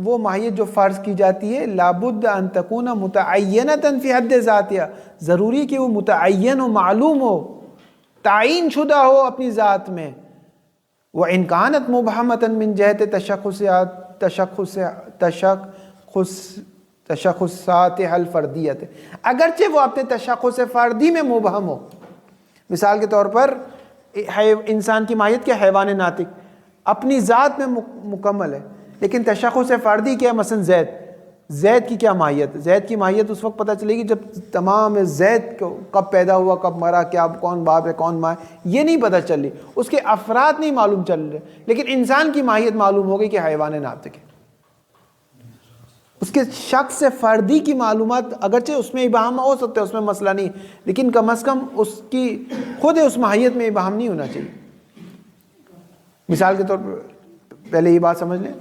وہ ماہیت جو فرض کی جاتی ہے، لابد ان تکون متعینۃ فی حد ذاتیہ، ضروری کہ وہ متعین و معلوم ہو، تعین شدہ ہو اپنی ذات میں. وَإِنْ كَانَتْ مُبْهَمَةً مِنْ جَهَةِ تشخصاتها الفردیت، اگرچہ وہ اپنے تشخص فردی میں مبہم ہو. مثال کے طور پر انسان کی ماہیت کیا؟ حیوان ناطق اپنی ذات میں مکمل ہے، لیکن تشخص فردی کیا؟ مثلا زید کی کیا ماہیت؟ زید کی ماہیت اس وقت پتہ چلے گی جب تمام زید کب پیدا ہوا، کب مرا، کیا کون باپ ہے کون ماں ہے، یہ نہیں پتہ چل رہی، اس کے افراد نہیں معلوم چل رہے. لیکن انسان کی ماہیت معلوم ہو گئی کہ حیوان ناطق ہے. اس کے شخص فردی کی معلومات اگرچہ اس میں ابہام ہو سکتا ہے، اس میں مسئلہ نہیں، لیکن کم از کم اس کی خود اس ماہیت میں ابہام نہیں ہونا چاہیے. مثال کے طور پر پہلے یہ بات سمجھ لیں،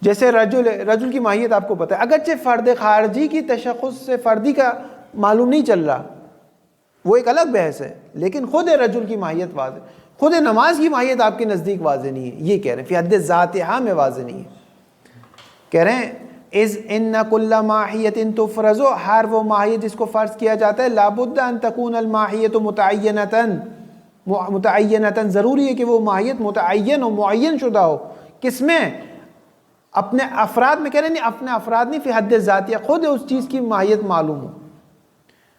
جیسے رجل ہے، رجل کی ماہیت آپ کو پتہ ہے، اگرچہ فرد خارجی کی تشخص سے فردی کا معلوم نہیں چل رہا، وہ ایک الگ بحث ہے، لیکن خود رجل کی ماہیت واضح. خود نماز کی ماہیت آپ کے نزدیک واضح نہیں ہے، یہ کہہ رہے ہیں فی حد ذاتہا میں واضح نہیں ہے. کہہ رہے ہیں از ان کل ماہیت تفرض، ہر وہ ماہیت جس کو فرض کیا جاتا ہے، لابد ان تکون الماہیت متعینۃ، ضروری ہے کہ وہ ماہیت متعین و معین شدہ ہو. کس میں؟ اپنے افراد میں. کہہ رہے ہیں اپنے افراد نہیں، فی حد ذاتیہ، خود اس چیز کی ماہیت معلوم ہو.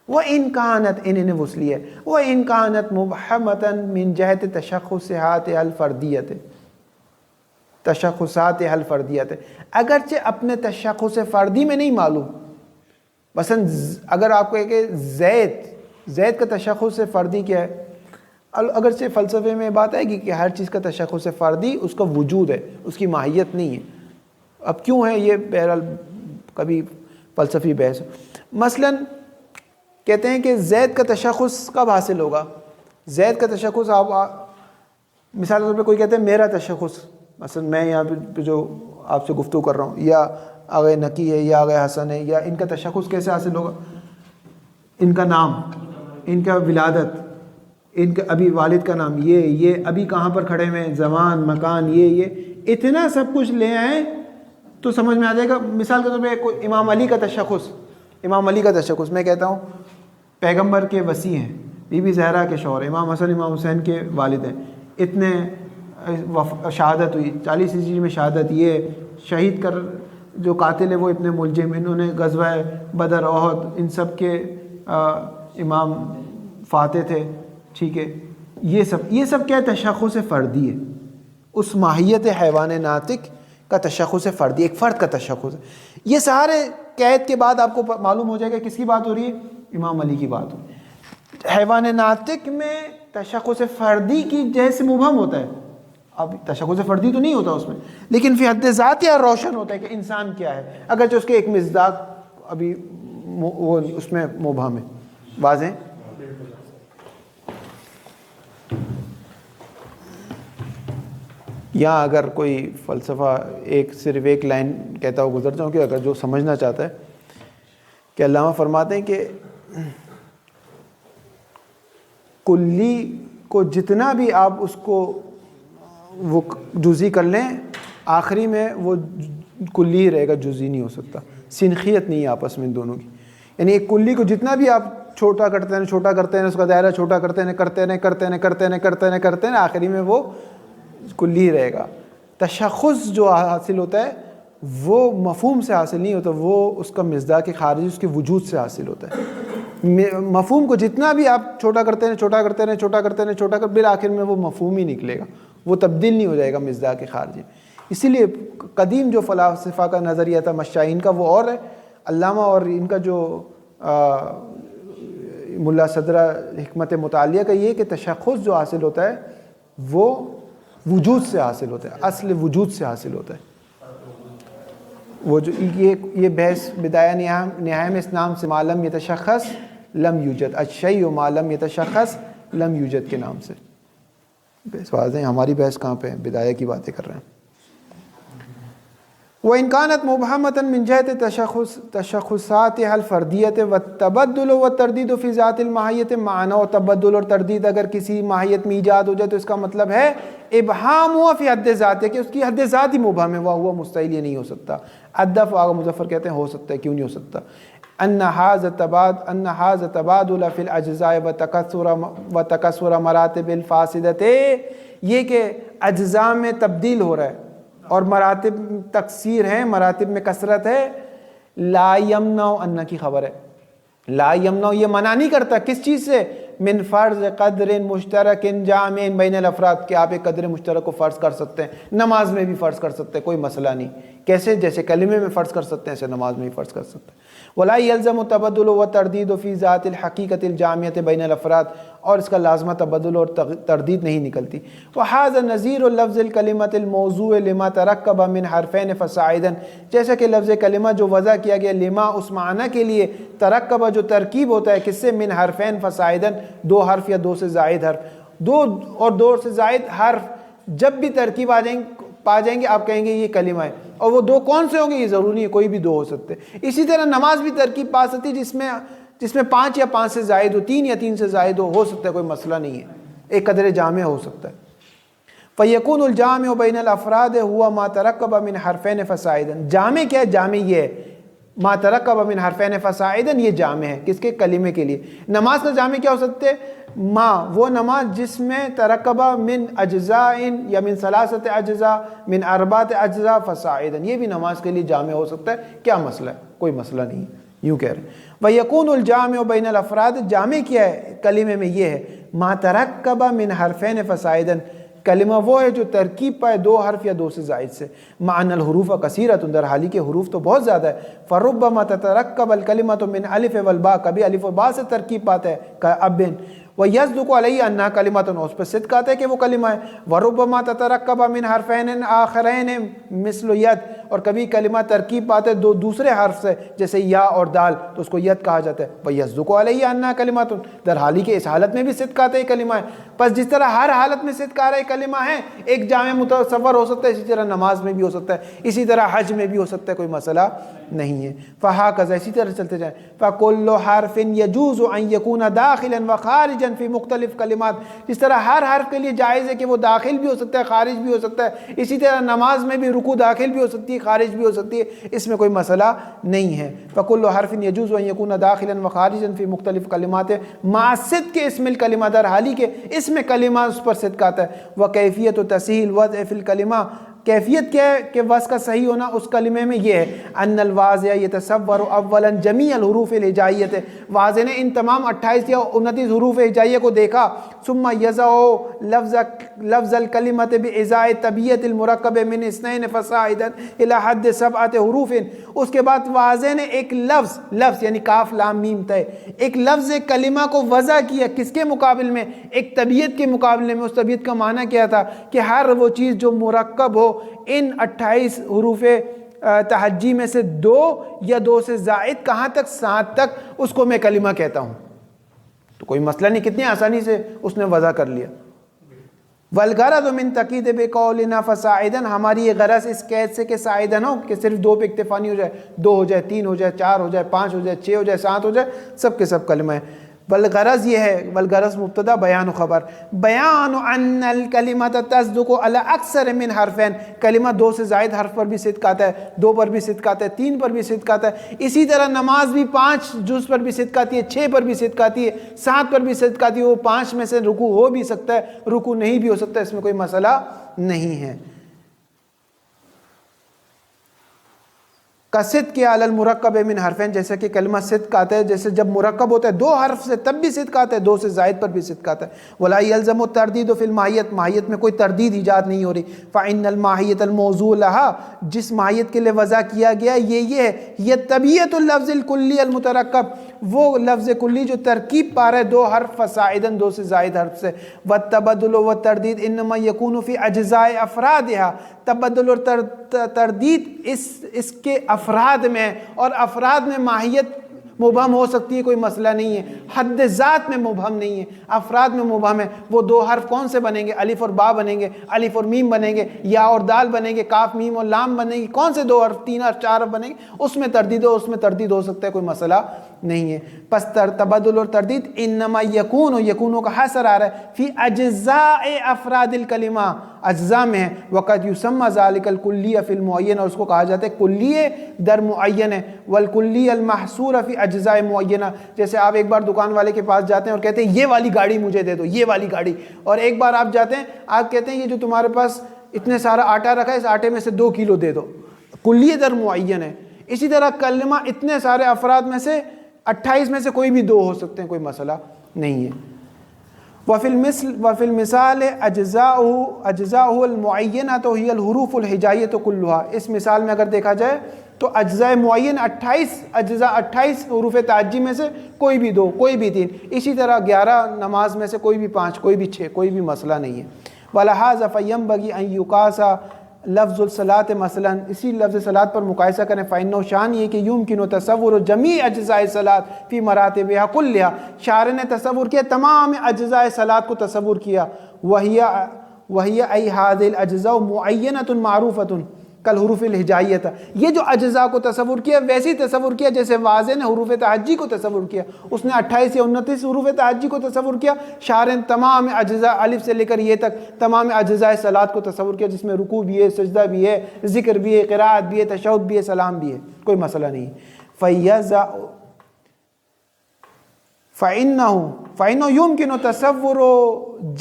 وَإِنْ كَانَتْ انہیں وصلی ہے، وَإِنْ كَانَتْ مُبْحَمَةً مِنْ جَهَةِ تَشَخُّصِهَاتِهَا الْفَرْدِيَّةِ، تشخصات حل فردیت ہے، اگرچہ اپنے تشخص فردی میں نہیں معلوم. مثلا اگر آپ کو کہ زید کا تشخص فردی کیا ہے، اگرچہ فلسفے میں بات آئے گی کہ ہر چیز کا تشخص فردی اس کا وجود ہے، اس کی ماہیت نہیں ہے. اب کیوں ہے یہ بہرحال کبھی فلسفی بحث. مثلا کہتے ہیں کہ زید کا تشخص کب حاصل ہوگا؟ زید کا تشخص آپ مثال کے طور پہ کوئی کہتے ہیں میرا تشخص، مثلا میں یہاں پہ جو آپ سے گفتگو کر رہا ہوں، یا آغا نقی ہے یا آغا حسن ہے، یا ان کا تشخص کیسے حاصل ہوگا؟ ان کا نام، ان کا ولادت، ان کا ابھی والد کا نام، یہ ابھی کہاں پر کھڑے ہوئے ہیں، زمان، مکان، یہ اتنا سب کچھ لے آئیں تو سمجھ میں آ جائے گا. مثال کے طور پہ کوئی امام علی کا تشخص، امام علی کا تشخص میں کہتا ہوں پیغمبر کے وصی ہیں، بی بی زہرا کے شوہر، امام حسن امام حسین کے والد ہیں، اتنے شہادت ہوئی 40 ہجری میں شہادت، یہ شہید کر جو قاتل ہے وہ اتنے ملجم، انہوں نے غزوہ بدر، احد، ان سب کے امام فاتح تھے. ٹھیک ہے، یہ سب کیا ہے؟ تشخص فردی ہے. اس ماہیت حیوان ناطق کا تشخص فردی، ایک فرد کا تشخص ہے. یہ سارے قید کے بعد آپ کو معلوم ہو جائے گا کس کی بات ہو رہی ہے؟ امام علی کی بات ہو رہی ہے. حیوان ناطق میں تشخص فردی کی جیسے مبہم ہوتا ہے، اب تشخص فردی تو نہیں ہوتا اس میں، لیکن فی حد ذاتیہ روشن ہوتا ہے کہ انسان کیا ہے، اگرچہ اس کے ایک مصداق ابھی وہ اس میں مبہم ہے. واضح؟ یہاں اگر کوئی فلسفہ صرف ایک لائن کہتا ہو گزر جاؤں کہ اگر جو سمجھنا چاہتا ہے کہ علامہ فرماتے ہیں کہ کلی کو جتنا بھی آپ اس کو وہ جزئی کر لیں آخری میں وہ کلی رہے گا، جزئی نہیں ہو سکتا. سنخیت نہیں ہے آپس میں ان دونوں کی. یعنی ایک کلی کو جتنا بھی آپ چھوٹا کرتے ہیں چھوٹا کرتے ہیں، اس کا دائرہ چھوٹا کرتے ہیں کرتے ہیں آخری میں وہ کلی رہے گا. تشخص جو حاصل ہوتا ہے وہ مفہوم سے حاصل نہیں ہوتا، وہ اس کا مصداق خارجی اس کے وجود سے حاصل ہوتا ہے. مفہوم کو جتنا بھی آپ چھوٹا کرتے ہیں بالآخر میں وہ مفہوم ہی نکلے گا، وہ تبدیل نہیں ہو جائے گا مصداق خارجی. اسی لیے قدیم جو فلاسفہ کا نظریہ تھا مشائین کا وہ اور ہے. علامہ اور ان کا جو ملا صدرہ حکمت مطالعہ کا یہ کہ تشخص جو حاصل ہوتا ہے وہ وجود سے حاصل ہوتا ہے، اصل وجود سے حاصل ہوتا ہے. وہ جو یہ بحث بدایہ نہایہ میں اس نام سے ما لم یتشخص لم یوجد، الشیء ما لم یتشخص لم یوجد کے نام سے بحث واضح ہے. ہماری بحث کہاں پہ ہے؟ بدایہ کی باتیں کر رہے ہیں. وَإِنْ كَانَتْ مُبْهَمَةً مِنْ جهة تشخصاتها الفردیة والتبدل والتردید فی ذات الماہیت. معنی و تبدل اور تردید اگر کسی ماہیت میں ایجاد ہو جائے تو اس کا مطلب ہے ابہام ہوا فی حد ذات ہے، کہ اس کی حد ذات ہی مبہم ہے، وہ مستحیل یہ نہیں ہو سکتا. ادف آغا مظفر کہتے ہیں ہو سکتا ہے، کیوں نہیں ہو سکتا. ان هذا تبادل فی الاجزاء وتکثر مراتب الفاسدۃ، یہ کہ اجزاء میں تبدیل ہو رہا ہے اور مراتب تکثیر ہیں، مراتب میں کثرت ہے. لا یمنع، ان کی خبر ہے، لا یمنع یہ منع نہیں کرتا کس چیز سے؟ من فرض قدر مشترک جامع بین الافراد، کہ آپ ایک قدر مشترک کو فرض کر سکتے ہیں، نماز میں بھی فرض کر سکتے ہیں، کوئی مسئلہ نہیں. کیسے؟ جیسے کلمے میں فرض کر سکتے ہیں ایسے نماز میں بھی فرض کر سکتے ہیں. ولا یلزم تبدل و تردید فی ذات الحقیقت الجامعۃ بین الافراد، اور اس کا لازمہ تبدل اور تردید نہیں نکلتی. وہذا نظیر لفظ الکلمۃ الموضوع لما ترکب من حرفین فصاعدا، جیسا کہ لفظ کلمہ جو وضع کیا گیا لما اس معنی کے لیے، ترکب جو ترکیب ہوتا ہے کس سے؟ من حرفین فصاعدا، دو حرف یا دو سے زائد حرف. دو سے زائد حرف جب بھی ترکیب پا جائیں گے آپ کہیں گے یہ کلمہ ہے. اور وہ دو کون سے ہوں گے؟ یہ ضروری نہیں ہے، کوئی بھی دو ہو سکتے. اسی طرح نماز بھی ترکیب پا سکتی جس میں 5 یا 5 سے زائد ہو، 3 یا 3 سے زائد ہو سکتا ہے، کوئی مسئلہ نہیں ہے، ایک قدر جامع ہو سکتا ہے. فَيَكُونُ الْجَامِعُ بَيْنَ الْأَفْرَادِ هُوَ مَا تَرَكَّبَ مِنْ حَرْفَيْنِ فَصَاعِدًا. جامع کیا ہے؟ جامع یہ ہے ما ترکب من حرفین فصاعدا، یہ جامع ہے کس کے؟ کلمے کے لیے. نماز کا جامع کیا ہو سکتے؟ ما، وہ نماز جس میں ترکب من اجزاء یا من ثلاثت اجزاء من اربعۃ اجزاء فصاعدا، یہ بھی نماز کے لیے جامع ہو سکتا ہے. کیا مسئلہ ہے؟ کوئی مسئلہ نہیں ہے، یوں کہہ رہے ہیں. وَيَكُونُ الْجَامِعُ بَيْنَ الْأَفْرَادِ، جامع کیا ہے کلمے میں؟ یہ ہے ما ترکب من حرفین فصاعدا، کلمہ وہ ہے جو ترکیب پائے دو حرف یا دو سے زائد سے. معنی الحروف کثیرۃ، در حالی کے حروف تو بہت زیادہ ہے. فربما تترکب الکلمۃ من الف والباء، کبھی الف و با سے ترکیب پاتا ہے کابن. وَيَصْدُقُ عَلَيْهِ أَنَّهَا كَلِمَةٌ، اس پر صدق آتا ہے کہ وہ کلمہ ہے. وَرُبَّمَا تَتَرَكَّبَ مِنْ حَرْفَيْنِ آخَرَيْنِ مِثْلُ يَد، اور کبھی کلمہ ترکیب پاتا ہے دو دوسرے حرف سے جیسے یا اور دال، تو اس کو ید کہا جاتا ہے. وَيَصْدُقُ عَلَيْهِ أَنَّهَا كَلِمَةٌ، در حالی کہ اس حالت میں بھی صدق آتا ہے یہ کلمہ ہے. پس جس طرح ہر حالت میں صدق آ رہا ہے کلمہ ہے، ایک جامع متصور ہو سکتا ہے، اسی طرح نماز میں بھی ہو سکتا ہے، اسی طرح حج میں بھی ہو سکتا ہے، کوئی مسئلہ نہیں ہے. فَهَكَذَا، اسی طرح چلتے جائیں. فَكُلُّ حَرْفٍ يَجُوزُ أَن يَكُونَ دَاخِلًا وَخَارِجًا فِي مختلف کلمات، جس طرح ہر حرف کے لیے جائز ہے کہ وہ داخل بھی ہو سکتا ہے خارج بھی ہو سکتا ہے، اسی طرح نماز میں بھی رکوع داخل بھی ہو سکتی ہے خارج بھی ہو سکتی ہے، اس میں کوئی مسئلہ نہیں ہے. فَكُلُّ حَرْفٍ يَجُوزُ أَن يَكُونَ دَاخِلًا وَخَارِجًا فِي مختلف کلمات مع صدق اسم الکلمہ، در حالی کے اسم کلمہ اس پر صدق آتا ہے. وَكَيْفِيَّةُ تَصْحِيحِ الْوَضْعِ فِي الْكَلِمَةِ، کیفیت کیا ہے کہ وضع کا صحیح ہونا اس کلمے میں یہ ہے. ان الواضع یتصور اولا جمیع الحروف الہجائیہ، واضع نے ان تمام 28 یا 29 حروف ہجائیہ کو دیکھا. ثم یضع لفظ الکلمۃ بإزاء طبیعت المرکب من اثنین فصاعدا الی حد 7 حروف، اس کے بعد واضع نے ایک لفظ یعنی کاف لام میم تے، ایک لفظ کلمہ کو وضع کیا کس کے مقابل میں؟ ایک طبیعت کے مقابلے میں. اس طبیعت کا معنی کیا تھا؟ کہ ہر وہ چیز جو مرکب ہو ان 28 حروف تہجی میں سے 2 یا 2 سے زائد کہاں تک؟ 7 تک، اس کو میں کلمہ کہتا ہوں. تو کوئی مسئلہ نہیں، کتنی آسانی سے اس نے وضع کر لیا. والغرض من تقید بقولنا فصاعدا، ہماری یہ غرض اس قید سے کہ صاعدا ہو، کہ صرف 2 پہ اکتفا نہیں ہو جائے، 2 ہو جائے، 3 ہو جائے، 4 ہو جائے، 5 ہو جائے، 6 ہو جائے، 7 ہو جائے، سب کے سب کلمہ ہے. والغرض یہ ہے، والغرض مبتدا بیان و خبر، بیان ان الکلمۃ تصدق علی اکثر من حرفین، کلمہ 2 سے زائد حرف پر بھی صدق آتا ہے، 2 پر بھی صدق آتا ہے، 3 پر بھی صدق آتا ہے. اسی طرح نماز بھی 5 جز پر بھی صدق آتی ہے، 6 پر بھی صدق آتی ہے، 7 پر بھی صدق آتی ہے. وہ 5 میں سے رکوع ہو بھی سکتا ہے، رکوع نہیں بھی ہو سکتا ہے، اس میں کوئی مسئلہ نہیں ہے. صدق علی المرکب من حرفین، جیسے کہ کلمہ صدق آتا ہے، جیسے جب مرکب ہوتا ہے 2 حرف سے تب بھی صدق آتا ہے، 2 سے زائد پر بھی صدق آتا ہے. ولا یلزم التردید فی الماہیت، ماہیت میں کوئی تردید ایجاد نہیں ہو رہی. فإن الماہیت الموضوع لها، جس ماہیت کے لیے وضع کیا گیا یہ ہے، یہ طبیعت اللفظ الکلی المترکب، وہ لفظ کلی جو ترکیب پا رہا ہے 2 حرف فصاعدا، 2 سے زائد حرف سے. والتبدل والتردید انما یکون فی اجزاء افرادها، تبدل اور تردید اس کے افراد میں، اور افراد میں ماہیت مبہم ہو سکتی ہے، کوئی مسئلہ نہیں ہے. حد ذات میں مبہم نہیں ہے، افراد میں مبہم ہے. وہ 2 حرف کون سے بنیں گے؟ الف اور با بنیں گے، الف اور میم بنیں گے، یا اور دال بنیں گے، کاف میم اور لام بنیں گے. کون سے 2 حرف؟ 3 اور 4 حرف بنیں گے. اس میں تردید ہو، اس میں تردید ہو سکتا ہے، کوئی مسئلہ نہیں ہے. پس تبدل اور تردید انما یکون، یکونوں کا حصر آ رہا ہے فی اجزاء افراد الکلمہ، اجزاء میں ہے. وقد یسمى ذلك الکلیہ فی المعین، اور اس کو کہا جاتا ہے کلیہ در معین ہے. والکلیہ المحصور فی اجزاء معینہ، جیسے آپ ایک بار دکان والے کے پاس جاتے ہیں اور کہتے ہیں یہ والی گاڑی مجھے دے دو، یہ والی گاڑی. اور ایک بار آپ جاتے ہیں، آپ کہتے ہیں یہ جو تمہارے پاس اتنے سارا آٹا رکھا ہے، اس آٹے میں سے 2 کلو دے دو. کلیہ در معین ہے. اسی طرح کلمہ اتنے سارے افراد میں سے 28 میں سے کوئی بھی 2 ہو سکتے ہیں، کوئی مسئلہ نہیں ہے. وفی المثال اجزاء المعینہ تو ہی الحروف الہجائیہ کلھا، اس مثال میں اگر دیکھا جائے تو اجزاء معین 28 اجزاء، 28 حروف تعجی میں سے کوئی بھی 2، کوئی بھی 3. اسی طرح 11 نماز میں سے کوئی بھی 5، کوئی بھی 6، کوئی بھی مسئلہ نہیں ہے. ولہذا فینبغی ان یقاس لفظ الصلاۃ مثلا، اسی لفظ صلاۃ پر مقایسہ کریں. فإنہ، شان یہ کہ یمکن تصور جمیع اجزاء الصلاۃ فی مراتبها کلھا، شارح نے تصور کیا تمام اجزاء صلاۃ کو تصور کیا. وہی ای هذه الاجزاء معینۃ معروفۃ کالحروف الہجائیہ، یہ جو اجزاء کو تصور کیا ویسے تصور کیا جیسے واضح نے حروف تعجی کو تصور کیا. اس نے 28 یا 29 حروف تعجی کو تصور کیا. شارح نے تمام اجزاء الف سے لے کر یہ تک تمام اجزاء صلاۃ کو تصور کیا، جس میں رکوع بھی ہے، سجدہ بھی ہے، ذکر بھی ہے، قرات بھی ہے، تشہد بھی ہے، سلام بھی ہے، کوئی مسئلہ نہیں. فإنه يمكن تصور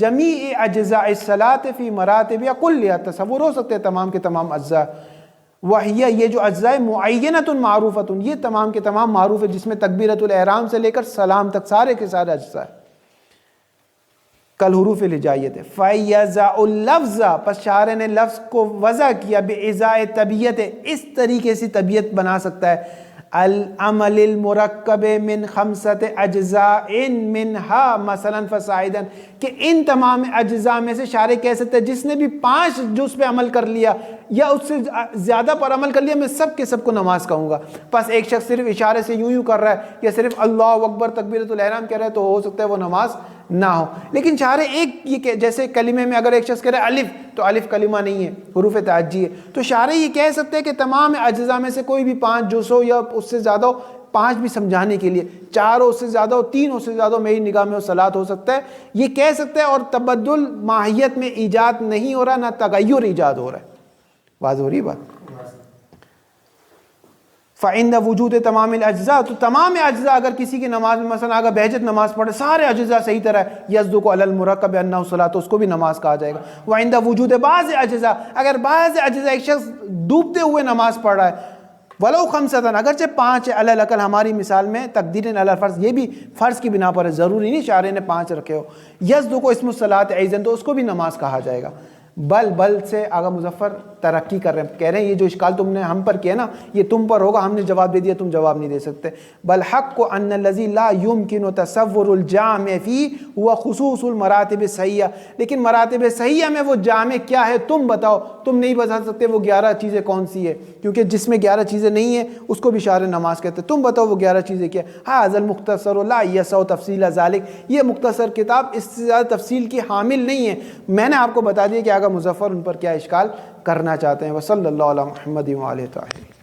جمیع اجزاء الصلاۃ فی مراتب یا کلیہ، تصور ہو سکتے ہیں تمام کے تمام اجزاء. وہی یہ جو اجزاء معینۃ معروفۃ، یہ تمام کے تمام معروف ہے، جس میں تکبیرۃ الاحرام سے لے کر سلام تک سارے کے سارے اجزاء کالحروف الہجائیہ. فیضع اللفظ، پس شارح نے لفظ کو وضع کیا بإزاء طبیعت، اس طریقے سے طبیعت بنا سکتا ہے. العمل المرکب من 5 اجزاء منها مثلا فصاعدا، کہ ان تمام اجزاء میں سے شارح کہہ سکتے ہیں جس نے بھی 5 جز پہ عمل کر لیا یا اس سے زیادہ پر عمل کر لیا، میں سب کے سب کو نماز کہوں گا. پس ایک شخص صرف اشارے سے یوں کر رہا ہے یا صرف اللہ اکبر تکبیرۃ الاحرام کہہ رہا ہے تو ہو سکتا ہے وہ نماز نہ ہو. لیکن شارح ایک یہ کہ جیسے کلمے میں اگر ایک شخص کہہ رہا ہے الف، تو الف کلمہ نہیں ہے، حروف تعجی ہے. تو شارح یہ کہہ سکتے ہیں کہ تمام اجزاء میں سے کوئی بھی 5 جز ہو یا اس سے زیادہ ہو، 5 بھی سمجھانے کے لیے، 4 ہو اس سے زیادہ ہو، 3 ہو اس سے زیادہ ہو، میری نگاہ میں وہ صلاۃ ہو سکتا ہے، یہ کہہ سکتے ہیں. اور تبدل ماہیت میں ایجاد نہیں ہو رہا، نہ تغیر ایجاد ہو رہا ہے. واضح ہو رہی بات؟ فعند وجود تمام الاجزاء، تو تمام اجزاء اگر کسی کی نماز میں مثلا اگر بہجت نماز پڑھے سارے اجزاء صحیح طرح یصدق علی المرکب انہ صلاۃ، تو اس کو بھی نماز کہا جائے گا. وعند وجود بعض اجزاء، اگر بعض اجزاء ایک شخص ڈوبتے ہوئے نماز پڑھ رہا ہے، ولو 5، اگرچہ 5 ہے، علی الاقل ہماری مثال میں تقدیرا علی الفرض، یہ بھی فرض کی بنا پر ہے، ضروری نہیں شارح نے 5 رکھے ہو. یصدق اسم الصلاۃ ایضا، تو اس کو بھی نماز کہا جائے گا. بل سے آگا مظفر ترقی کر رہے ہیں، کہہ رہے ہیں یہ جو اشکال تم نے ہم پر کیا نا، یہ تم پر ہوگا، ہم نے جواب دے دیا، تم جواب نہیں دے سکتے. بل حق ان الذی لا یمکن تصور الجامع فی هو خصوص المراتب الصحیحہ، لیکن مراتب صحیحہ میں وہ جامع کیا ہے تم بتاؤ. تم نہیں بتا سکتے وہ 11 چیزیں کون سی ہے، کیونکہ جس میں 11 چیزیں نہیں ہیں اس کو بھی شارح نماز کہتے ہیں. تم بتاؤ وہ 11 چیزیں کیا. ھذا المختصر لا یسع تفصیل ذلک، یہ مختصر کتاب اس سے زیادہ تفصیل کی حامل نہیں ہے. میں نے آپ کو بتا دیا کہ آگا مظفر ان پر کیا اشکال کرنا چاہتے ہیں. وصلی اللہ علی محمد و آلہ طاہرین.